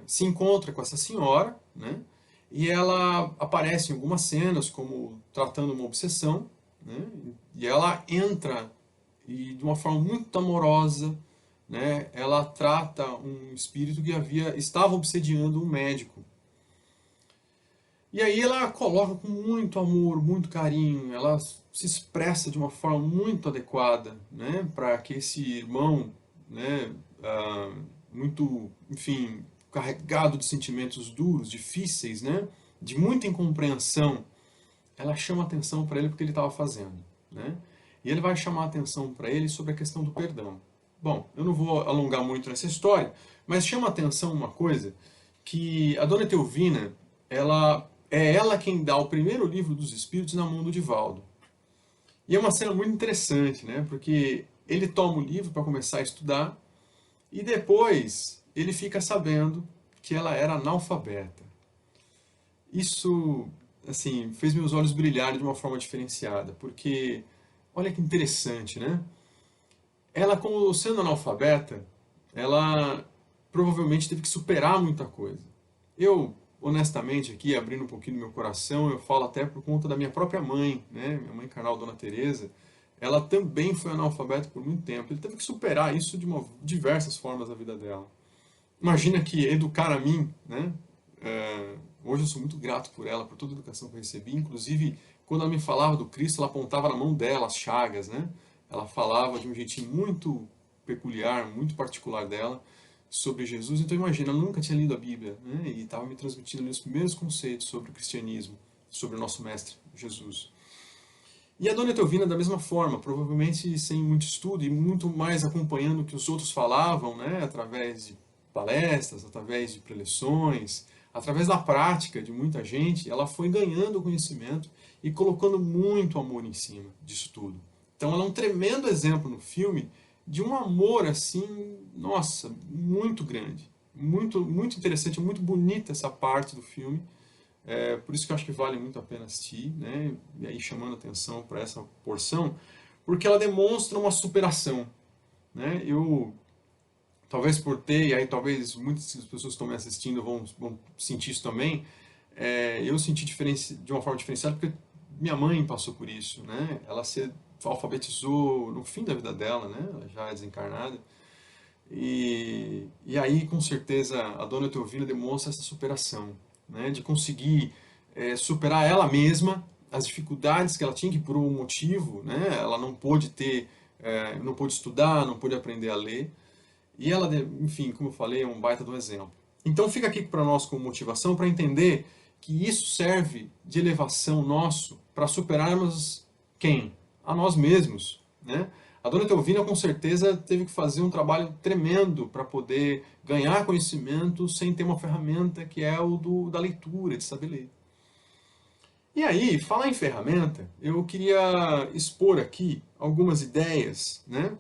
se encontra com essa senhora, né? E ela aparece em algumas cenas como tratando uma obsessão, né? E ela entra e de uma forma muito amorosa, né? Ela trata um espírito que estava obsediando um médico. E aí ela coloca com muito amor, muito carinho, ela se expressa de uma forma muito adequada, né? Para que esse irmão, né? Muito, enfim, carregado de sentimentos duros, difíceis, né? De muita incompreensão, ela chama atenção para ele porque ele estava fazendo, né? E ele vai chamar atenção para ele sobre a questão do perdão. Bom, eu não vou alongar muito nessa história, mas chama atenção uma coisa, que a Dona Etelvina, ela quem dá o primeiro livro dos Espíritos na mão do Divaldo. E é uma cena muito interessante, né? Porque ele toma o livro para começar a estudar, e depois ele fica sabendo que ela era analfabeta. Isso, assim, fez meus olhos brilharem de uma forma diferenciada, porque, olha que interessante, né? Ela, como sendo analfabeta, ela provavelmente teve que superar muita coisa. Eu, honestamente, aqui, abrindo um pouquinho do meu coração, eu falo até por conta da minha própria mãe, né? Minha mãe carnal, Dona Teresa, ela também foi analfabeta por muito tempo. Ele teve que superar isso de diversas formas na vida dela. Imagina que educar a mim, né? Hoje eu sou muito grato por ela, por toda a educação que eu recebi. Inclusive, quando ela me falava do Cristo, ela apontava na mão dela as chagas, né? Ela falava de um jeitinho muito peculiar, muito particular dela sobre Jesus. Então imagina, ela nunca tinha lido a Bíblia, né? E estava me transmitindo ali os primeiros conceitos sobre o cristianismo, sobre o nosso mestre Jesus. E a Dona Etelvina, da mesma forma, provavelmente sem muito estudo e muito mais acompanhando o que os outros falavam, né, através de palestras, através de preleções, através da prática de muita gente, ela foi ganhando conhecimento e colocando muito amor em cima disso tudo. Então ela é um tremendo exemplo no filme de um amor assim, nossa, muito grande. Muito, muito interessante, muito bonita essa parte do filme. Por isso que eu acho que vale muito a pena assistir, né? E aí chamando atenção para essa porção, porque ela demonstra uma superação, né? Talvez por ter, e aí talvez muitas pessoas que estão me assistindo vão sentir isso também, eu senti de uma forma diferenciada porque minha mãe passou por isso, né? Ela se alfabetizou no fim da vida dela, né? Ela já é desencarnada. E aí, com certeza, a Dona Etelvina demonstra essa superação, né? De conseguir superar ela mesma, as dificuldades que ela tinha, que por um motivo, né? Ela não pôde não pôde estudar, não pôde aprender a ler. E ela, enfim, como eu falei, é um baita de um exemplo. Então fica aqui para nós como motivação para entender que isso serve de elevação nosso para superarmos quem? A nós mesmos, né? A Dona Etelvina com certeza teve que fazer um trabalho tremendo para poder ganhar conhecimento sem ter uma ferramenta que é da leitura, de saber ler. E aí, falar em ferramenta, eu queria expor aqui algumas ideias, né,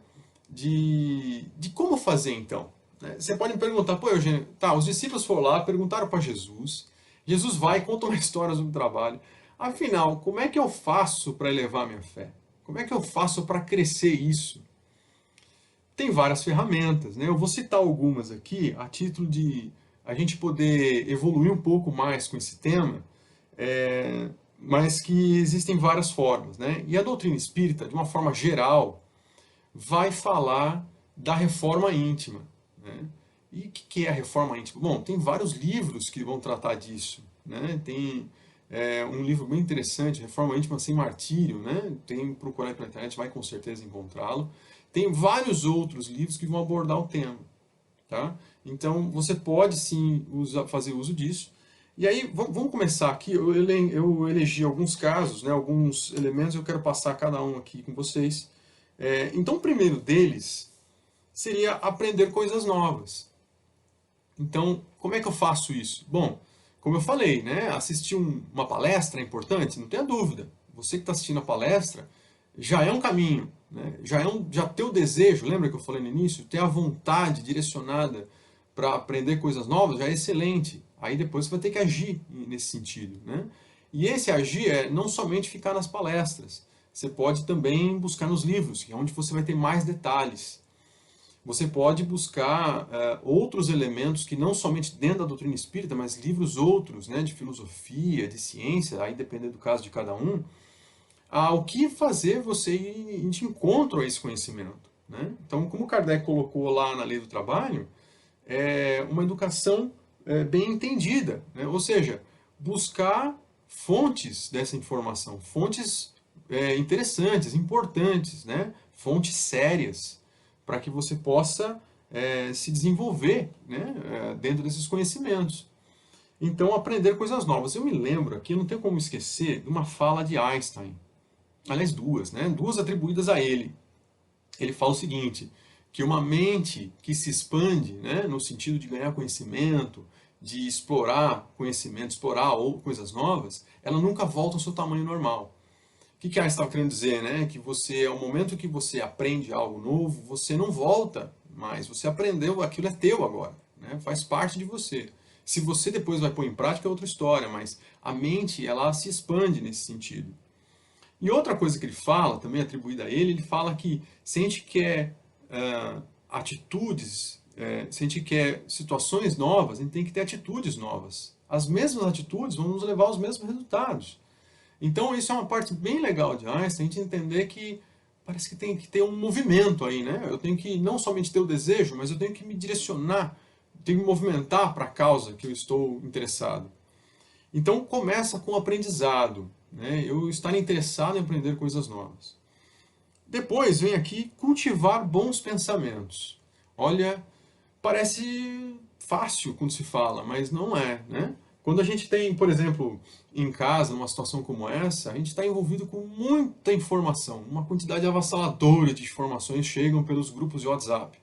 de como fazer então. Né? Você pode me perguntar, pô, Eugênio, tá, os discípulos foram lá, perguntaram para Jesus, Jesus vai e conta uma história sobre o trabalho. Afinal, como é que eu faço para elevar minha fé? Como é que eu faço para crescer isso? Tem várias ferramentas, né? Eu vou citar algumas aqui a título de a gente poder evoluir um pouco mais com esse tema, mas que existem várias formas, né? E a doutrina espírita, de uma forma geral, vai falar da reforma íntima, né? E o que é a reforma íntima? Bom, tem vários livros que vão tratar disso, né? Tem um livro bem interessante, Reforma Íntima Sem Martírio, né? Tem procurar pela internet, vai com certeza encontrá-lo. Tem vários outros livros que vão abordar o tema, tá? Então você pode sim fazer uso disso. E aí, vamos começar aqui. Eu elegi alguns casos, né, alguns elementos, eu quero passar cada um aqui com vocês. Então, o primeiro deles seria aprender coisas novas. Então, como é que eu faço isso? Bom, como eu falei, né, assistir uma palestra é importante, não tenha dúvida. Você que está assistindo a palestra já é um caminho, né, já ter o desejo, lembra que eu falei no início? Ter a vontade direcionada para aprender coisas novas já é excelente. Aí depois você vai ter que agir nesse sentido, né? E esse agir é não somente ficar nas palestras. Você pode também buscar nos livros, que é onde você vai ter mais detalhes. Você pode buscar outros elementos que não somente dentro da doutrina espírita, mas livros outros, né, de filosofia, de ciência, aí dependendo do caso de cada um, o que fazer você ir de encontro a esse conhecimento, né? Então, como Kardec colocou lá na Lei do Trabalho, uma educação bem entendida, né? Ou seja, buscar fontes dessa informação, fontes interessantes, importantes, né? Fontes sérias, para que você possa se desenvolver, né? Dentro desses conhecimentos. Então, aprender coisas novas. Eu me lembro aqui, não tenho como esquecer, de uma fala de Einstein. Aliás, duas, né? Duas atribuídas a ele. Ele fala o seguinte, que uma mente que se expande, né, no sentido de ganhar conhecimento, de explorar conhecimento, explorar coisas novas, ela nunca volta ao seu tamanho normal. O que Einstein estava querendo dizer? Né? Que ao momento que você aprende algo novo, você não volta mais. Você aprendeu, aquilo é teu agora. Né? Faz parte de você. Se você depois vai pôr em prática é outra história, mas a mente ela se expande nesse sentido. E outra coisa que ele fala, também atribuída a ele fala que se a gente quer atitudes, se a gente quer situações novas, a gente tem que ter atitudes novas. As mesmas atitudes vão nos levar aos mesmos resultados. Então isso é uma parte bem legal de Einstein, a gente entender que parece que tem que ter um movimento aí, né? Eu tenho que não somente ter o desejo, mas eu tenho que me direcionar, tenho que me movimentar para a causa que eu estou interessado. Então começa com o aprendizado, né? Eu estar interessado em aprender coisas novas. Depois vem aqui cultivar bons pensamentos. Olha, parece fácil quando se fala, mas não é, né? Quando a gente tem, por exemplo, em casa, numa situação como essa, a gente está envolvido com muita informação, uma quantidade avassaladora de informações chegam pelos grupos de WhatsApp,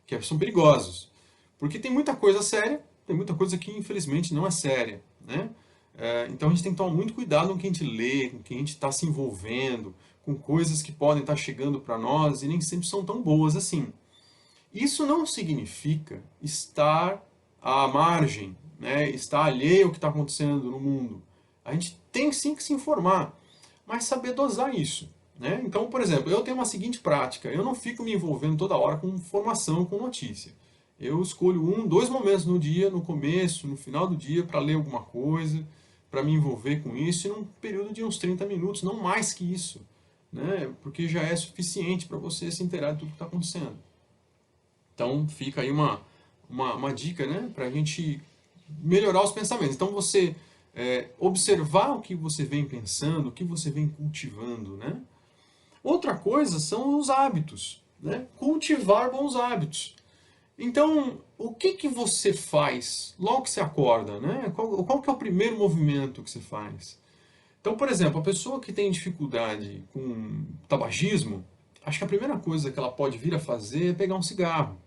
que são perigosos, porque tem muita coisa séria, tem muita coisa que infelizmente não é séria, né? Então a gente tem que tomar muito cuidado com o que a gente lê, com o que a gente está se envolvendo, com coisas que podem estar chegando para nós e nem sempre são tão boas assim. Isso não significa estar à margem, né? Estar alheio ao que está acontecendo no mundo. A gente tem sim que se informar, mas saber dosar isso, né? Então, por exemplo, eu tenho uma seguinte prática, eu não fico me envolvendo toda hora com informação, com notícia. Eu escolho 2 momentos no dia, no começo, no final do dia, para ler alguma coisa, para me envolver com isso, e num período de uns 30 minutos, não mais que isso, né? Porque já é suficiente para você se inteirar de tudo que está acontecendo. Então fica aí uma dica, né, para a gente melhorar os pensamentos. Então você observar o que você vem pensando, o que você vem cultivando, né? Outra coisa são os hábitos, né? Cultivar bons hábitos. Então, o que você faz logo que você acorda, né? Qual que é o primeiro movimento que você faz? Então, por exemplo, a pessoa que tem dificuldade com tabagismo, acho que a primeira coisa que ela pode vir a fazer é pegar um cigarro.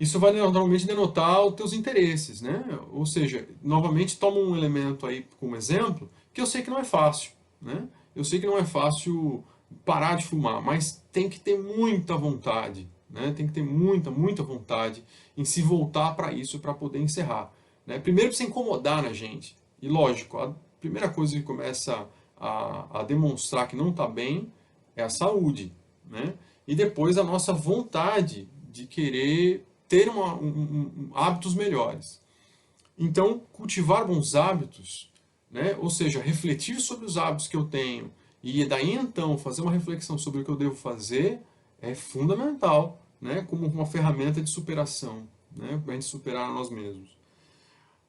Isso vai normalmente denotar os teus interesses, né? Ou seja, novamente toma um elemento aí como exemplo, que eu sei que não é fácil, né? Eu sei que não é fácil parar de fumar, mas tem que ter muita vontade, né? Tem que ter muita vontade em se voltar para isso para poder encerrar, né? Primeiro precisa incomodar na gente. E lógico, a primeira coisa que começa a demonstrar que não está bem é a saúde, né? E depois a nossa vontade de querer ter hábitos melhores. Então, cultivar bons hábitos, né? Ou seja, refletir sobre os hábitos que eu tenho e daí então fazer uma reflexão sobre o que eu devo fazer é fundamental, né? Como uma ferramenta de superação, né? Para a gente superar nós mesmos.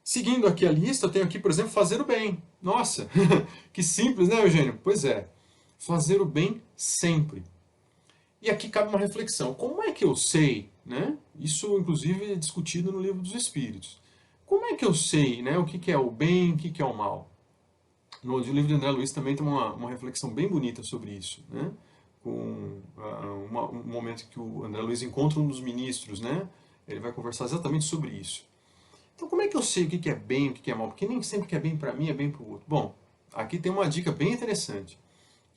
Seguindo aqui a lista, eu tenho aqui, por exemplo, fazer o bem. Nossa, que simples, né, Eugênio? Pois é, fazer o bem sempre. E aqui cabe uma reflexão. Como é que eu sei, né? Isso, inclusive, é discutido no Livro dos Espíritos. Como é que eu sei, né, o que é o bem e o que é o mal? No livro de André Luiz também tem uma reflexão bem bonita sobre isso, né? Com um momento que o André Luiz encontra um dos ministros, né? Ele vai conversar exatamente sobre isso. Então, como é que eu sei o que é bem e o que é mal? Porque nem sempre que é bem para mim é bem para o outro. Bom, aqui tem uma dica bem interessante.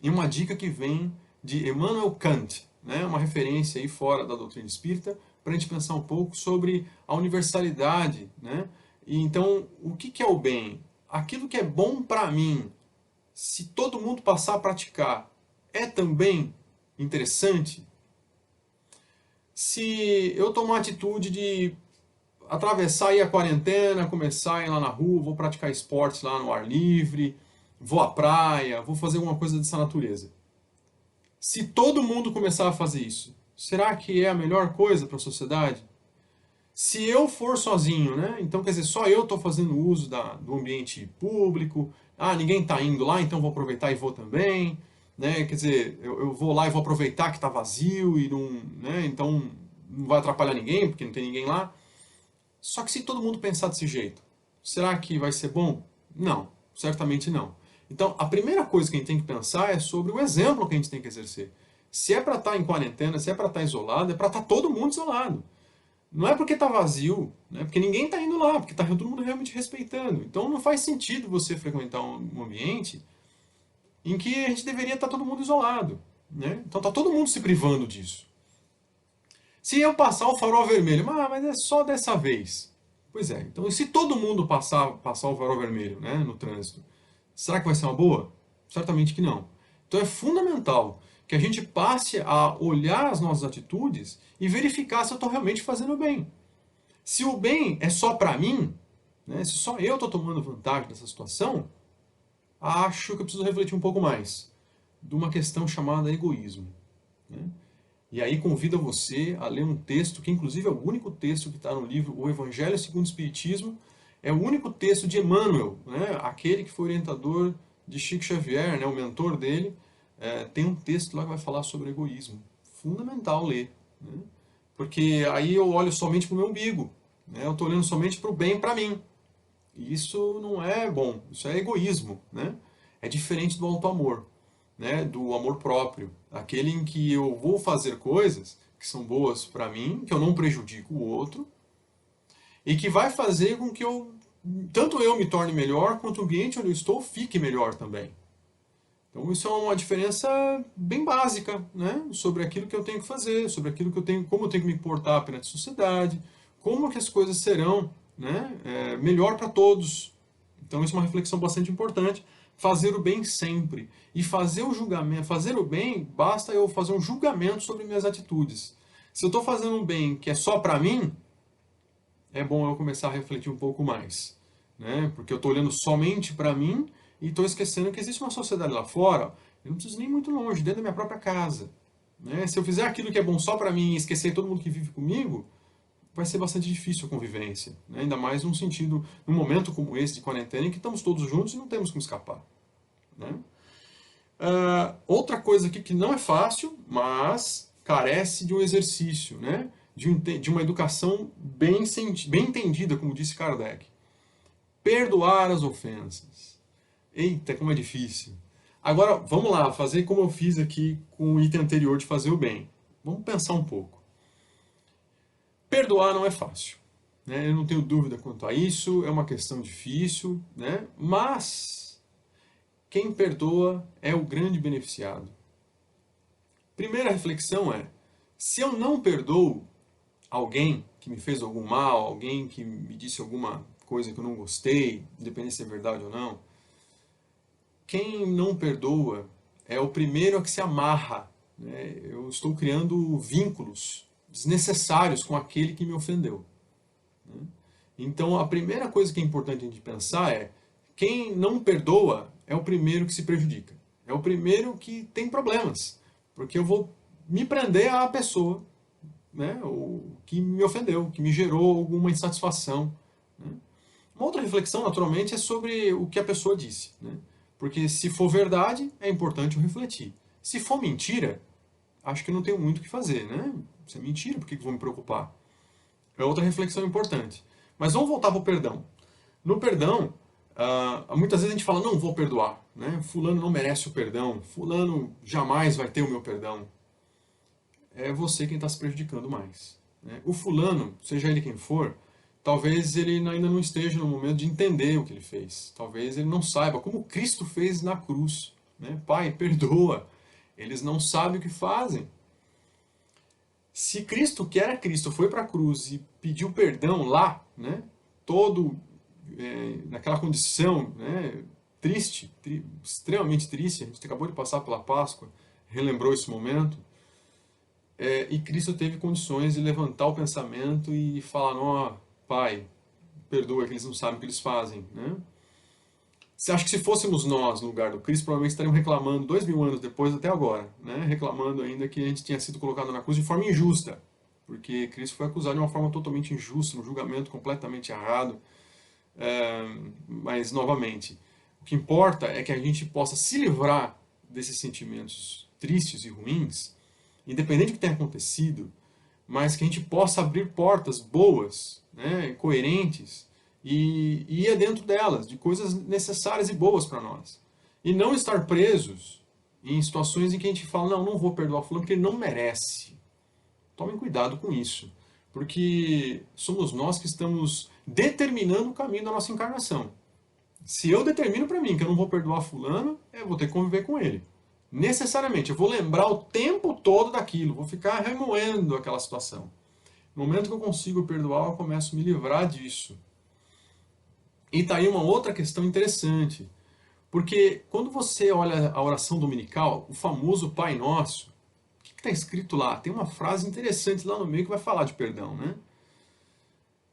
E uma dica que vem de Immanuel Kant, né? Uma referência aí fora da doutrina espírita, para a gente pensar um pouco sobre a universalidade, né? E então, o que é o bem? Aquilo que é bom para mim, se todo mundo passar a praticar, é também interessante? Se eu tomar a atitude de atravessar aí a quarentena, começar a ir lá na rua, vou praticar esportes lá no ar livre, vou à praia, vou fazer alguma coisa dessa natureza. Se todo mundo começar a fazer isso, será que é a melhor coisa para a sociedade? Se eu for sozinho, né? Então, quer dizer, só eu estou fazendo uso do ambiente público, ninguém está indo lá, então vou aproveitar e vou também, né? Quer dizer, eu vou lá e vou aproveitar que está vazio e não, né? Então não vai atrapalhar ninguém, porque não tem ninguém lá. Só que se todo mundo pensar desse jeito, será que vai ser bom? Não, certamente não. Então, a primeira coisa que a gente tem que pensar é sobre o exemplo que a gente tem que exercer. Se é para estar em quarentena, se é para estar isolado, é para estar todo mundo isolado. Não é porque está vazio, né? Porque ninguém está indo lá, porque está todo mundo realmente respeitando. Então não faz sentido você frequentar um ambiente em que a gente deveria estar todo mundo isolado, né? Então está todo mundo se privando disso. Se eu passar o farol vermelho, mas é só dessa vez. Pois é, então e se todo mundo passar o farol vermelho, né, no trânsito, será que vai ser uma boa? Certamente que não. Então é fundamental que a gente passe a olhar as nossas atitudes e verificar se eu estou realmente fazendo o bem. Se o bem é só para mim, né, se só eu estou tomando vantagem dessa situação, acho que eu preciso refletir um pouco mais de uma questão chamada egoísmo, né? E aí convido você a ler um texto, que inclusive é o único texto que está no livro O Evangelho segundo o Espiritismo, é o único texto de Emmanuel, né, aquele que foi orientador de Chico Xavier, né, o mentor dele, tem um texto lá que vai falar sobre egoísmo. Fundamental ler, né? Porque aí eu olho somente para o meu umbigo, né? Eu estou olhando somente para o bem para mim. E isso não é bom, isso é egoísmo, né? É diferente do auto-amor, né? Do amor próprio, aquele em que eu vou fazer coisas que são boas para mim, que eu não prejudico o outro, e que vai fazer com que tanto eu me torne melhor, quanto o ambiente onde eu estou fique melhor também. Então isso é uma diferença bem básica, né? Sobre aquilo que eu tenho que fazer, sobre aquilo que eu tenho, como eu tenho que me portar perante a sociedade, como que as coisas serão, né? Melhor para todos. Então isso é uma reflexão bastante importante. Fazer o bem sempre. E fazer o julgamento, fazer o bem, basta eu fazer um julgamento sobre minhas atitudes. Se eu estou fazendo um bem que é só para mim, é bom eu começar a refletir um pouco mais, né? Porque eu estou olhando somente para mim e estou esquecendo que existe uma sociedade lá fora. Eu não preciso nem muito longe, dentro da minha própria casa, né? Se eu fizer aquilo que é bom só para mim e esquecer todo mundo que vive comigo, vai ser bastante difícil a convivência, né? Ainda mais num momento como esse de quarentena, em que estamos todos juntos e não temos como escapar, né? Outra coisa aqui que não é fácil, mas carece de um exercício, né? De uma educação bem entendida, como disse Kardec. Perdoar as ofensas. Eita, como é difícil. Agora, vamos lá, fazer como eu fiz aqui com o item anterior de fazer o bem. Vamos pensar um pouco. Perdoar não é fácil, né? Eu não tenho dúvida quanto a isso, é uma questão difícil, né? Mas quem perdoa é o grande beneficiado. Primeira reflexão é, se eu não perdoo alguém que me fez algum mal, alguém que me disse alguma coisa que eu não gostei, independente se é verdade ou não, quem não perdoa é o primeiro a que se amarra, né? Eu estou criando vínculos desnecessários com aquele que me ofendeu, né? Então a primeira coisa que é importante a gente pensar é, quem não perdoa é o primeiro que se prejudica, é o primeiro que tem problemas, porque eu vou me prender à pessoa, né, o que me ofendeu, que me gerou alguma insatisfação, né? Uma outra reflexão, naturalmente, é sobre o que a pessoa disse, né? Porque se for verdade, é importante eu refletir. Se for mentira, acho que não tenho muito o que fazer, né? Se é mentira, por que vou me preocupar? É outra reflexão importante. Mas vamos voltar para o perdão. No perdão, muitas vezes a gente fala, não vou perdoar, né? Fulano não merece o perdão, fulano jamais vai ter o meu perdão. É você quem está se prejudicando mais, né? O fulano, seja ele quem for, talvez ele ainda não esteja no momento de entender o que ele fez. Talvez ele não saiba, como Cristo fez na cruz, né? Pai, perdoa, eles não sabem o que fazem. Se Cristo, que era Cristo, foi para a cruz e pediu perdão lá, né? Naquela condição, né? Triste, extremamente triste, a gente acabou de passar pela Páscoa, relembrou esse momento, e Cristo teve condições de levantar o pensamento e falar, ó, Pai, perdoa que eles não sabem o que eles fazem, né? Você acha que se fôssemos nós no lugar do Cristo, provavelmente estariam reclamando 2000 anos depois até agora, né? Reclamando ainda que a gente tinha sido colocado na cruz de forma injusta, porque Cristo foi acusado de uma forma totalmente injusta, um julgamento completamente errado. Mas, novamente, o que importa é que a gente possa se livrar desses sentimentos tristes e ruins, independente do que tenha acontecido, mas que a gente possa abrir portas boas, né, coerentes, e ir dentro delas, de coisas necessárias e boas para nós. E não estar presos em situações em que a gente fala, não vou perdoar fulano porque ele não merece. Tomem cuidado com isso, porque somos nós que estamos determinando o caminho da nossa encarnação. Se eu determino para mim que eu não vou perdoar fulano, eu vou ter que conviver com ele. Necessariamente, eu vou lembrar o tempo todo daquilo, vou ficar remoendo aquela situação. No momento que eu consigo perdoar, eu começo a me livrar disso. E tá aí uma outra questão interessante, porque quando você olha a oração dominical, o famoso Pai Nosso, o que está escrito lá? Tem uma frase interessante lá no meio que vai falar de perdão, né?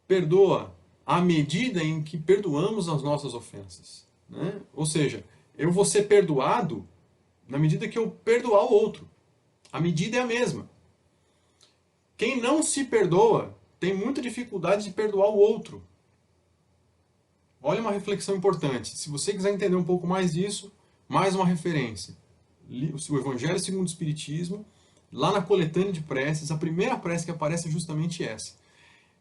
Perdoa à medida em que perdoamos as nossas ofensas, né? Ou seja, eu vou ser perdoado na medida que eu perdoar o outro. A medida é a mesma. Quem não se perdoa tem muita dificuldade de perdoar o outro. Olha uma reflexão importante. Se você quiser entender um pouco mais disso, mais uma referência. O Evangelho segundo o Espiritismo, lá na coletânea de preces, a primeira prece que aparece é justamente essa.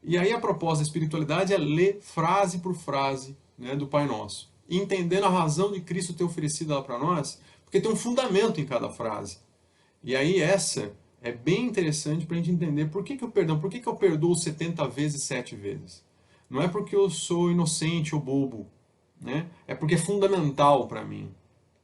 E aí a proposta da espiritualidade é ler frase por frase né, do Pai Nosso. E entendendo a razão de Cristo ter oferecido ela para nós, porque tem um fundamento em cada frase. E aí essa é bem interessante para a gente entender por que o perdão, por que eu perdoo 70 vezes, 7 vezes. Não é porque eu sou inocente ou bobo, né? É porque é fundamental para mim.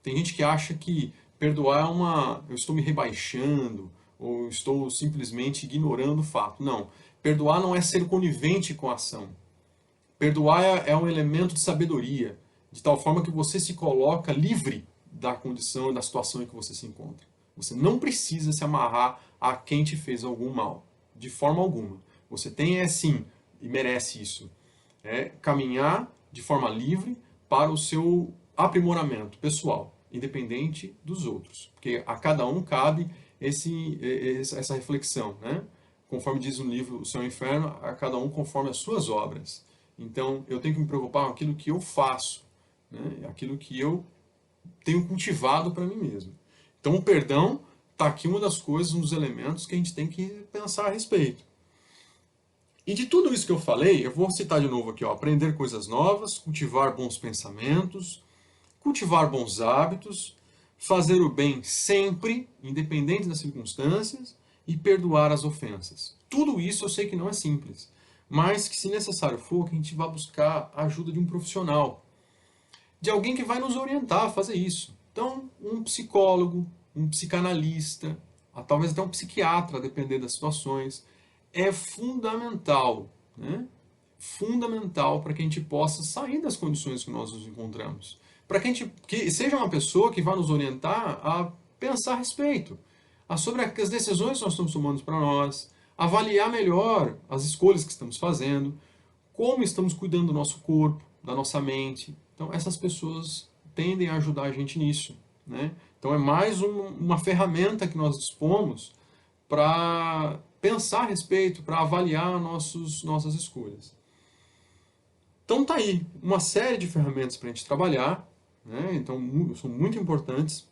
Tem gente que acha que perdoar é eu estou me rebaixando, ou estou simplesmente ignorando o fato. Não. Perdoar não é ser conivente com a ação. Perdoar é um elemento de sabedoria, de tal forma que você se coloca livre da condição e da situação em que você se encontra. Você não precisa se amarrar a quem te fez algum mal, de forma alguma. Você tem sim, e merece isso, caminhar de forma livre para o seu aprimoramento pessoal, independente dos outros. Porque a cada um cabe essa reflexão, né? Conforme diz no livro O Céu e o Inferno, a cada um conforme as suas obras. Então, eu tenho que me preocupar com aquilo que eu faço, né? Aquilo que eu tenho cultivado para mim mesmo. Então, o perdão está aqui uma das coisas, um dos elementos que a gente tem que pensar a respeito. E de tudo isso que eu falei, eu vou citar de novo aqui, ó, aprender coisas novas, cultivar bons pensamentos, cultivar bons hábitos, fazer o bem sempre, independente das circunstâncias, e perdoar as ofensas. Tudo isso eu sei que não é simples, mas que se necessário for, que a gente vá buscar a ajuda de um profissional, de alguém que vai nos orientar a fazer isso. Então, um psicólogo, um psicanalista, talvez até um psiquiatra, a depender das situações, é fundamental, né? Fundamental para que a gente possa sair das condições que nós nos encontramos. Para que a gente que seja uma pessoa que vá nos orientar a pensar a respeito, sobre as decisões que nós estamos tomando para nós, avaliar melhor as escolhas que estamos fazendo, como estamos cuidando do nosso corpo, da nossa mente. Então, essas pessoas tendem a ajudar a gente nisso, né? Então, é mais uma ferramenta que nós dispomos para pensar a respeito, para avaliar nossas escolhas. Então tá aí, uma série de ferramentas para a gente trabalhar, né? Então são muito importantes.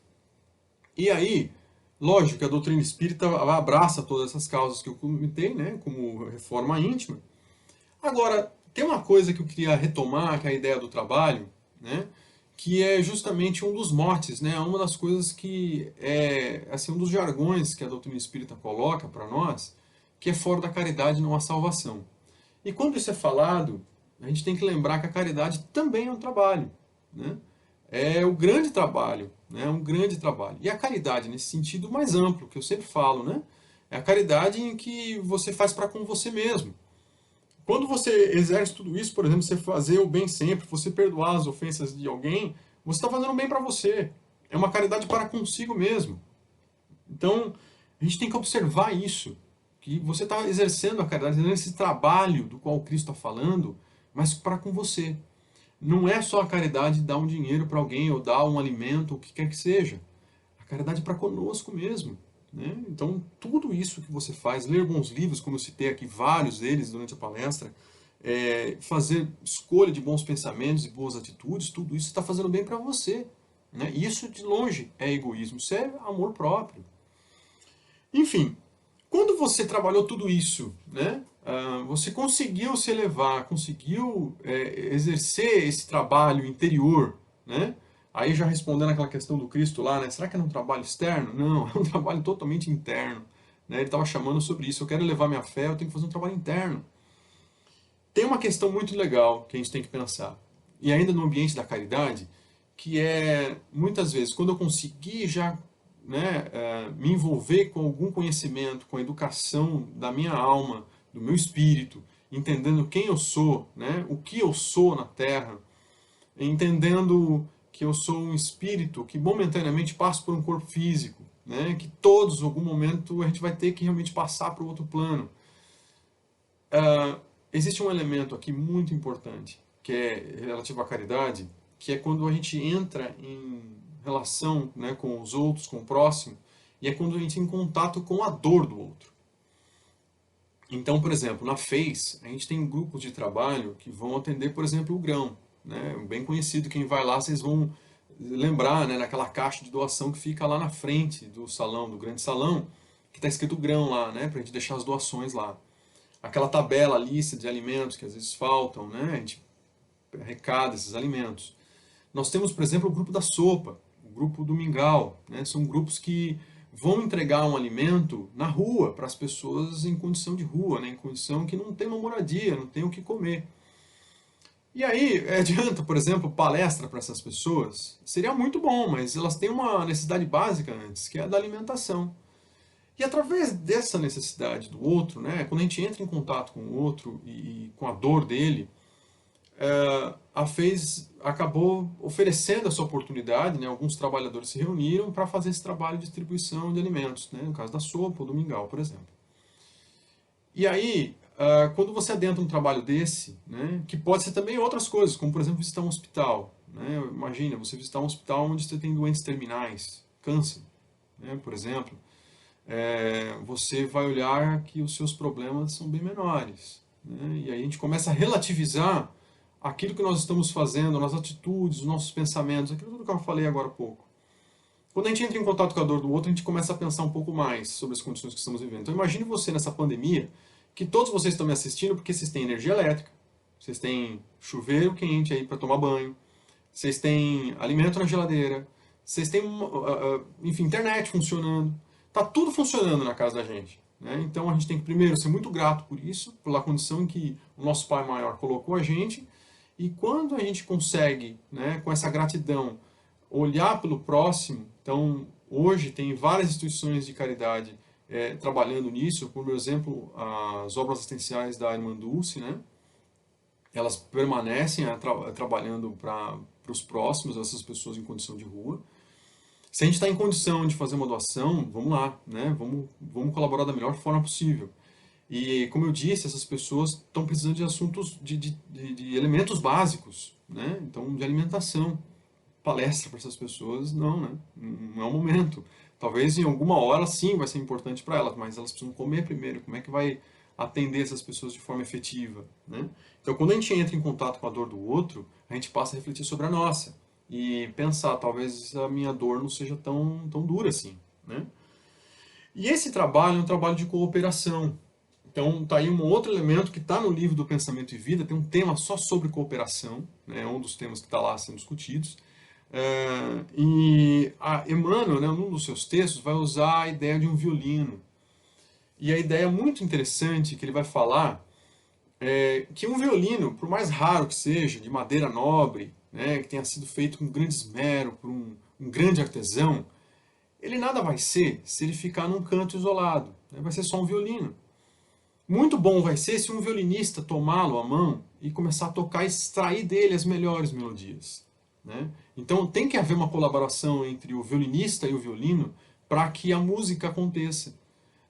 E aí, lógico que a doutrina espírita abraça todas essas causas que eu comentei, né? Como reforma íntima. Agora, tem uma coisa que eu queria retomar, que é a ideia do trabalho, né? Que é justamente um dos motes, né? Uma das coisas que é assim, um dos jargões que a doutrina espírita coloca para nós, que é fora da caridade não há salvação. E quando isso é falado, a gente tem que lembrar que a caridade também é um trabalho, né? É o grande trabalho, né? É um grande trabalho. E a caridade, nesse sentido mais amplo, que eu sempre falo, né? É a caridade em que você faz para com você mesmo. Quando você exerce tudo isso, por exemplo, você fazer o bem sempre, você perdoar as ofensas de alguém, você está fazendo bem para você. É uma caridade para consigo mesmo. Então, a gente tem que observar isso, que você está exercendo a caridade, exercendo esse trabalho do qual Cristo está falando, mas para com você. Não é só a caridade dar um dinheiro para alguém, ou dar um alimento, o que quer que seja. A caridade é para conosco mesmo. Né? Então, tudo isso que você faz, ler bons livros, como eu citei aqui vários deles durante a palestra, fazer escolha de bons pensamentos e boas atitudes, tudo isso está fazendo bem para você. Né? E isso, de longe, é egoísmo, isso é amor próprio. Enfim, quando você trabalhou tudo isso, né, você conseguiu se elevar, conseguiu exercer esse trabalho interior, né? Aí já respondendo aquela questão do Cristo lá, né? Será que é um trabalho externo? Não, é um trabalho totalmente interno. Né? Ele estava chamando sobre isso. Eu quero elevar minha fé, eu tenho que fazer um trabalho interno. Tem uma questão muito legal que a gente tem que pensar. E ainda no ambiente da caridade, que é, muitas vezes, quando eu conseguir já me envolver com algum conhecimento, com a educação da minha alma, do meu espírito, entendendo quem eu sou, né? O que eu sou na Terra, entendendo que eu sou um espírito que momentaneamente passa por um corpo físico, né? Que todos, em algum momento, a gente vai ter que realmente passar para o outro plano. Existe um elemento aqui muito importante, que é relativo à caridade, que é quando a gente entra em relação, né, com os outros, com o próximo, e é quando a gente entra em contato com a dor do outro. Então, por exemplo, na FEIS, a gente tem grupos de trabalho que vão atender, por exemplo, o grão. Né? Bem conhecido, quem vai lá, vocês vão lembrar, né, naquela caixa de doação que fica lá na frente do salão, do grande salão, que está escrito grão lá, né, para a gente deixar as doações lá. Aquela tabela, lista de alimentos que às vezes faltam, né, a gente arrecada esses alimentos. Nós temos, por exemplo, o grupo da sopa, o grupo do mingau, né? São grupos que vão entregar um alimento na rua, para as pessoas em condição de rua, né? Em condição que não tem uma moradia, não tem o que comer. E aí, adianta, por exemplo, palestra para essas pessoas? Seria muito bom, mas elas têm uma necessidade básica antes, que é a da alimentação. E através dessa necessidade do outro, né, quando a gente entra em contato com o outro e com a dor dele, a FES acabou oferecendo essa oportunidade, né, alguns trabalhadores se reuniram para fazer esse trabalho de distribuição de alimentos, né, no caso da sopa ou do mingau, por exemplo. E aí, quando você adentra um trabalho desse, né, que pode ser também outras coisas, como por exemplo visitar um hospital, né, imagina você visitar um hospital onde você tem doentes terminais, câncer, né, por exemplo, você vai olhar que os seus problemas são bem menores, né, e aí a gente começa a relativizar aquilo que nós estamos fazendo, nossas atitudes, os nossos pensamentos, aquilo tudo que eu falei agora há pouco. Quando a gente entra em contato com a dor do outro, a gente começa a pensar um pouco mais sobre as condições que estamos vivendo. Então imagine você nessa pandemia, que todos vocês estão me assistindo porque vocês têm energia elétrica, vocês têm chuveiro quente aí para tomar banho, vocês têm alimento na geladeira, vocês têm, enfim, internet funcionando. Está tudo funcionando na casa da gente, né? Então a gente tem que primeiro ser muito grato por isso, pela condição em que o nosso Pai Maior colocou a gente. E quando a gente consegue, né, com essa gratidão, olhar pelo próximo, então hoje tem várias instituições de caridade trabalhando nisso, por exemplo, as obras assistenciais da Irmã Dulce, né? Elas permanecem trabalhando para os próximos, essas pessoas em condição de rua. Se a gente está em condição de fazer uma doação, vamos lá, né? Vamos colaborar da melhor forma possível. E, como eu disse, essas pessoas estão precisando de assuntos, de elementos básicos, né? Então, de alimentação. Palestra para essas pessoas, não, né? Não é o momento. Talvez em alguma hora, sim, vai ser importante para elas, mas elas precisam comer primeiro. Como é que vai atender essas pessoas de forma efetiva, né? Então, quando a gente entra em contato com a dor do outro, a gente passa a refletir sobre a nossa. E pensar, talvez a minha dor não seja tão dura assim, né? E esse trabalho é um trabalho de cooperação. Então, está aí um outro elemento que está no livro do Pensamento e Vida, tem um tema só sobre cooperação, né, um dos temas que está lá sendo discutidos. E a Emmanuel, né, num dos seus textos, vai usar a ideia de um violino. E a ideia muito interessante que ele vai falar é que um violino, por mais raro que seja, de madeira nobre, né, que tenha sido feito com grande esmero, por um grande artesão, ele nada vai ser se ele ficar num canto isolado, né, vai ser só um violino. Muito bom vai ser se um violinista tomá-lo à mão e começar a tocar e extrair dele as melhores melodias, né? Então tem que haver uma colaboração entre o violinista e o violino para que a música aconteça.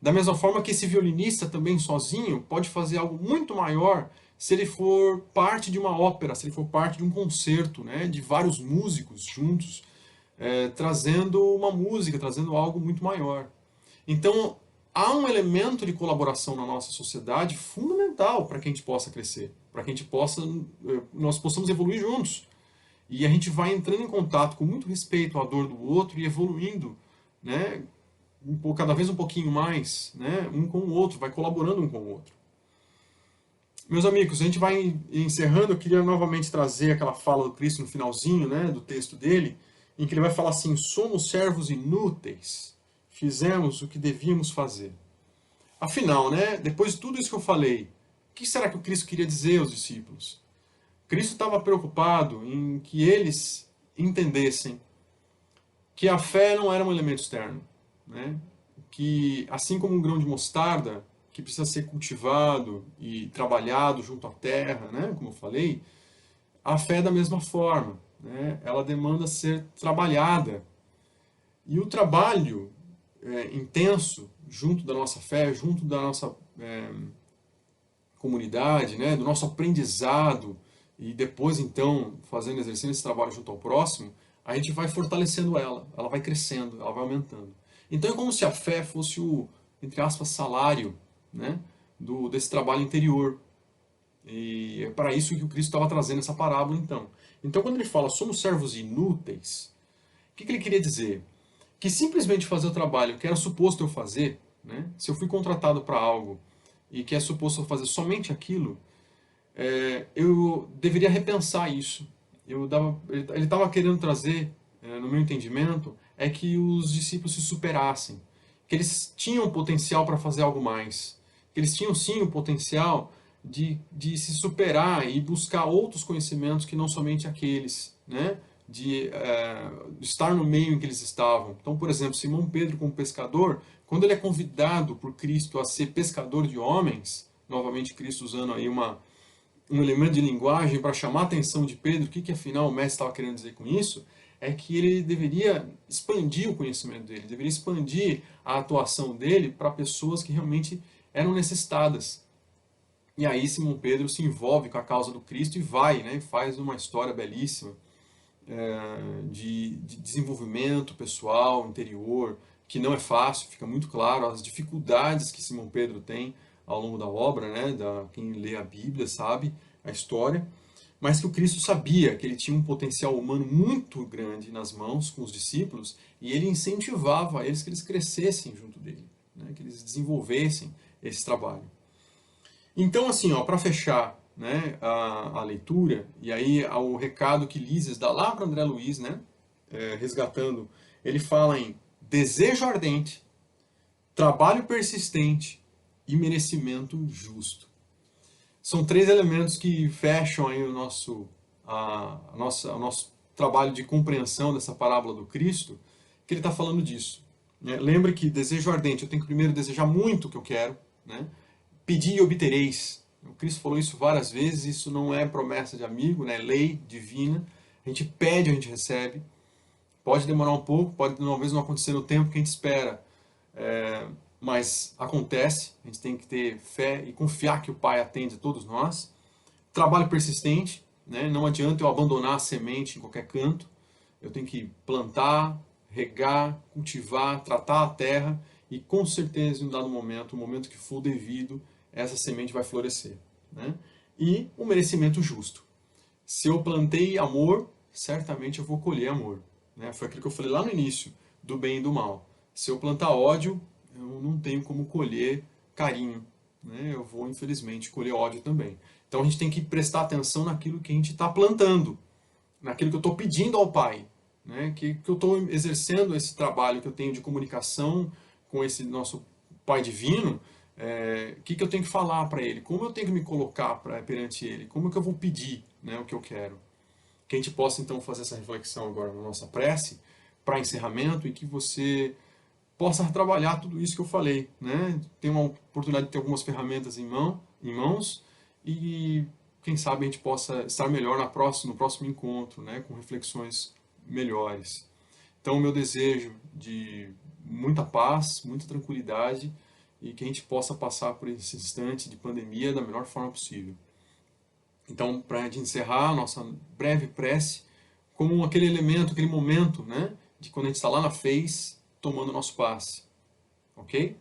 Da mesma forma que esse violinista também sozinho pode fazer algo muito maior se ele for parte de uma ópera, se ele for parte de um concerto, né, de vários músicos juntos, trazendo uma música, trazendo algo muito maior. Então, há um elemento de colaboração na nossa sociedade fundamental para que a gente possa crescer, para que nós possamos evoluir juntos. E a gente vai entrando em contato com muito respeito à dor do outro e evoluindo, né, cada vez um pouquinho mais, né, um com o outro, vai colaborando um com o outro. Meus amigos, a gente vai encerrando. Eu queria novamente trazer aquela fala do Cristo no finalzinho, né, do texto dele, em que ele vai falar assim: somos servos inúteis, fizemos o que devíamos fazer. Afinal, né, depois de tudo isso que eu falei, o que será que o Cristo queria dizer aos discípulos? Cristo estava preocupado em que eles entendessem que a fé não era um elemento externo, né? Que assim como um grão de mostarda, que precisa ser cultivado e trabalhado junto à terra, né, como eu falei, a fé é da mesma forma, né? Ela demanda ser trabalhada. E o trabalho intenso junto da nossa fé, junto da nossa comunidade, né, do nosso aprendizado, e depois então exercendo esse trabalho junto ao próximo, a gente vai fortalecendo ela vai crescendo, ela vai aumentando. Então é como se a fé fosse o, entre aspas, salário, né, desse trabalho interior. E é para isso que o Cristo estava trazendo essa parábola então. Então quando ele fala somos servos inúteis, o que ele queria dizer? Que simplesmente fazer o trabalho que era suposto eu fazer, né, se eu fui contratado para algo e que é suposto eu fazer somente aquilo, eu deveria repensar isso. Ele estava querendo trazer, no meu entendimento, é que os discípulos se superassem, que eles tinham potencial para fazer algo mais, que eles tinham sim o potencial de se superar e buscar outros conhecimentos que não somente aqueles, né? De estar no meio em que eles estavam. Então, por exemplo, Simão Pedro como pescador, quando ele é convidado por Cristo a ser pescador de homens, novamente Cristo usando aí um elemento de linguagem para chamar a atenção de Pedro, o que afinal o mestre estava querendo dizer com isso, é que ele deveria expandir o conhecimento dele, deveria expandir a atuação dele para pessoas que realmente eram necessitadas. E aí Simão Pedro se envolve com a causa do Cristo e vai, né, faz uma história belíssima de desenvolvimento pessoal, interior, que não é fácil, fica muito claro as dificuldades que Simão Pedro tem ao longo da obra, né, quem lê a Bíblia sabe a história, mas que o Cristo sabia que ele tinha um potencial humano muito grande nas mãos com os discípulos e ele incentivava eles que eles crescessem junto dele, né, que eles desenvolvessem esse trabalho. Então, assim, para fechar, né, a leitura, e aí o recado que Lises dá lá para André Luiz, né, resgatando, ele fala em desejo ardente, trabalho persistente e merecimento justo. São três elementos que fecham aí o nosso trabalho de compreensão dessa parábola do Cristo, que ele está falando disso. Né? Lembre que desejo ardente, eu tenho que primeiro desejar muito o que eu quero, né? Pedir e obtereis. O Cristo falou isso várias vezes, isso não é promessa de amigo, né? É lei divina. A gente pede, a gente recebe. Pode demorar um pouco, pode talvez não acontecer no tempo que a gente espera, mas acontece. A gente tem que ter fé e confiar que o Pai atende a todos nós. Trabalho persistente, né? Não adianta eu abandonar a semente em qualquer canto. Eu tenho que plantar, regar, cultivar, tratar a terra e com certeza em um dado momento, o momento que for devido, essa semente vai florescer. Né? E o merecimento justo. Se eu plantei amor, certamente eu vou colher amor. Né? Foi aquilo que eu falei lá no início, do bem e do mal. Se eu plantar ódio, eu não tenho como colher carinho. Né? Eu vou, infelizmente, colher ódio também. Então a gente tem que prestar atenção naquilo que a gente está plantando, naquilo que eu estou pedindo ao Pai. Né? Que eu estou exercendo esse trabalho que eu tenho de comunicação com esse nosso Pai Divino, o que eu tenho que falar para Ele? Como eu tenho que me colocar perante Ele? Como que eu vou pedir, né, o que eu quero? Que a gente possa então fazer essa reflexão agora na nossa prece, para encerramento, e que você possa trabalhar tudo isso que eu falei. Né? Ter uma oportunidade de ter algumas ferramentas em mãos, e quem sabe a gente possa estar melhor no próximo encontro, né, com reflexões melhores. Então, o meu desejo de muita paz, muita tranquilidade e que a gente possa passar por esse instante de pandemia da melhor forma possível. Então, para a gente encerrar a nossa breve prece, como aquele elemento, aquele momento, né, de quando a gente está lá na fez, tomando nosso passe. Ok?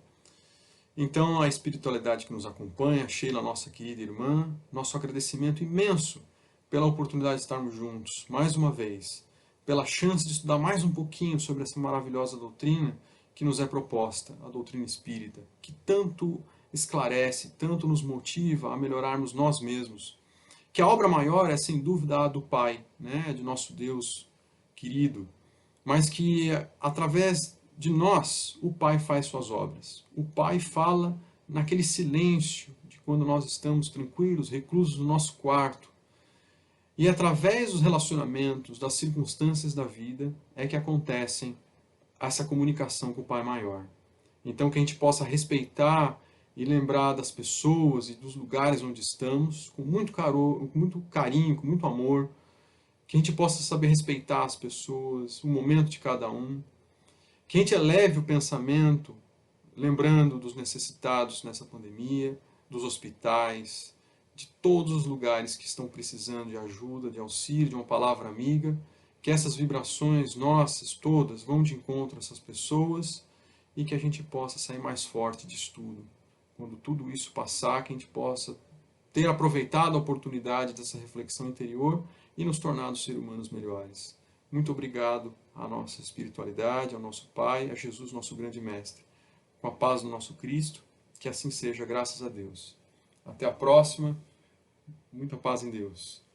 Então, a espiritualidade que nos acompanha, Sheila, nossa querida irmã, nosso agradecimento imenso pela oportunidade de estarmos juntos, mais uma vez, pela chance de estudar mais um pouquinho sobre essa maravilhosa doutrina que nos é proposta, a doutrina espírita, que tanto esclarece, tanto nos motiva a melhorarmos nós mesmos. Que a obra maior é, sem dúvida, a do Pai, né, de nosso Deus querido, mas que, através de nós, o Pai faz suas obras. O Pai fala naquele silêncio de quando nós estamos tranquilos, reclusos no nosso quarto. E através dos relacionamentos, das circunstâncias da vida, é que acontecem essa comunicação com o Pai maior. Então que a gente possa respeitar e lembrar das pessoas e dos lugares onde estamos, com muito carinho, com muito amor, que a gente possa saber respeitar as pessoas, o momento de cada um, que a gente eleve o pensamento, lembrando dos necessitados nessa pandemia, dos hospitais, de todos os lugares que estão precisando de ajuda, de auxílio, de uma palavra amiga, que essas vibrações nossas todas vão de encontro a essas pessoas e que a gente possa sair mais forte disso tudo. Quando tudo isso passar, que a gente possa ter aproveitado a oportunidade dessa reflexão interior e nos tornado seres humanos melhores. Muito obrigado à nossa espiritualidade, ao nosso Pai, a Jesus, nosso grande Mestre. Com a paz do nosso Cristo, que assim seja, graças a Deus. Até a próxima. Muita paz em Deus.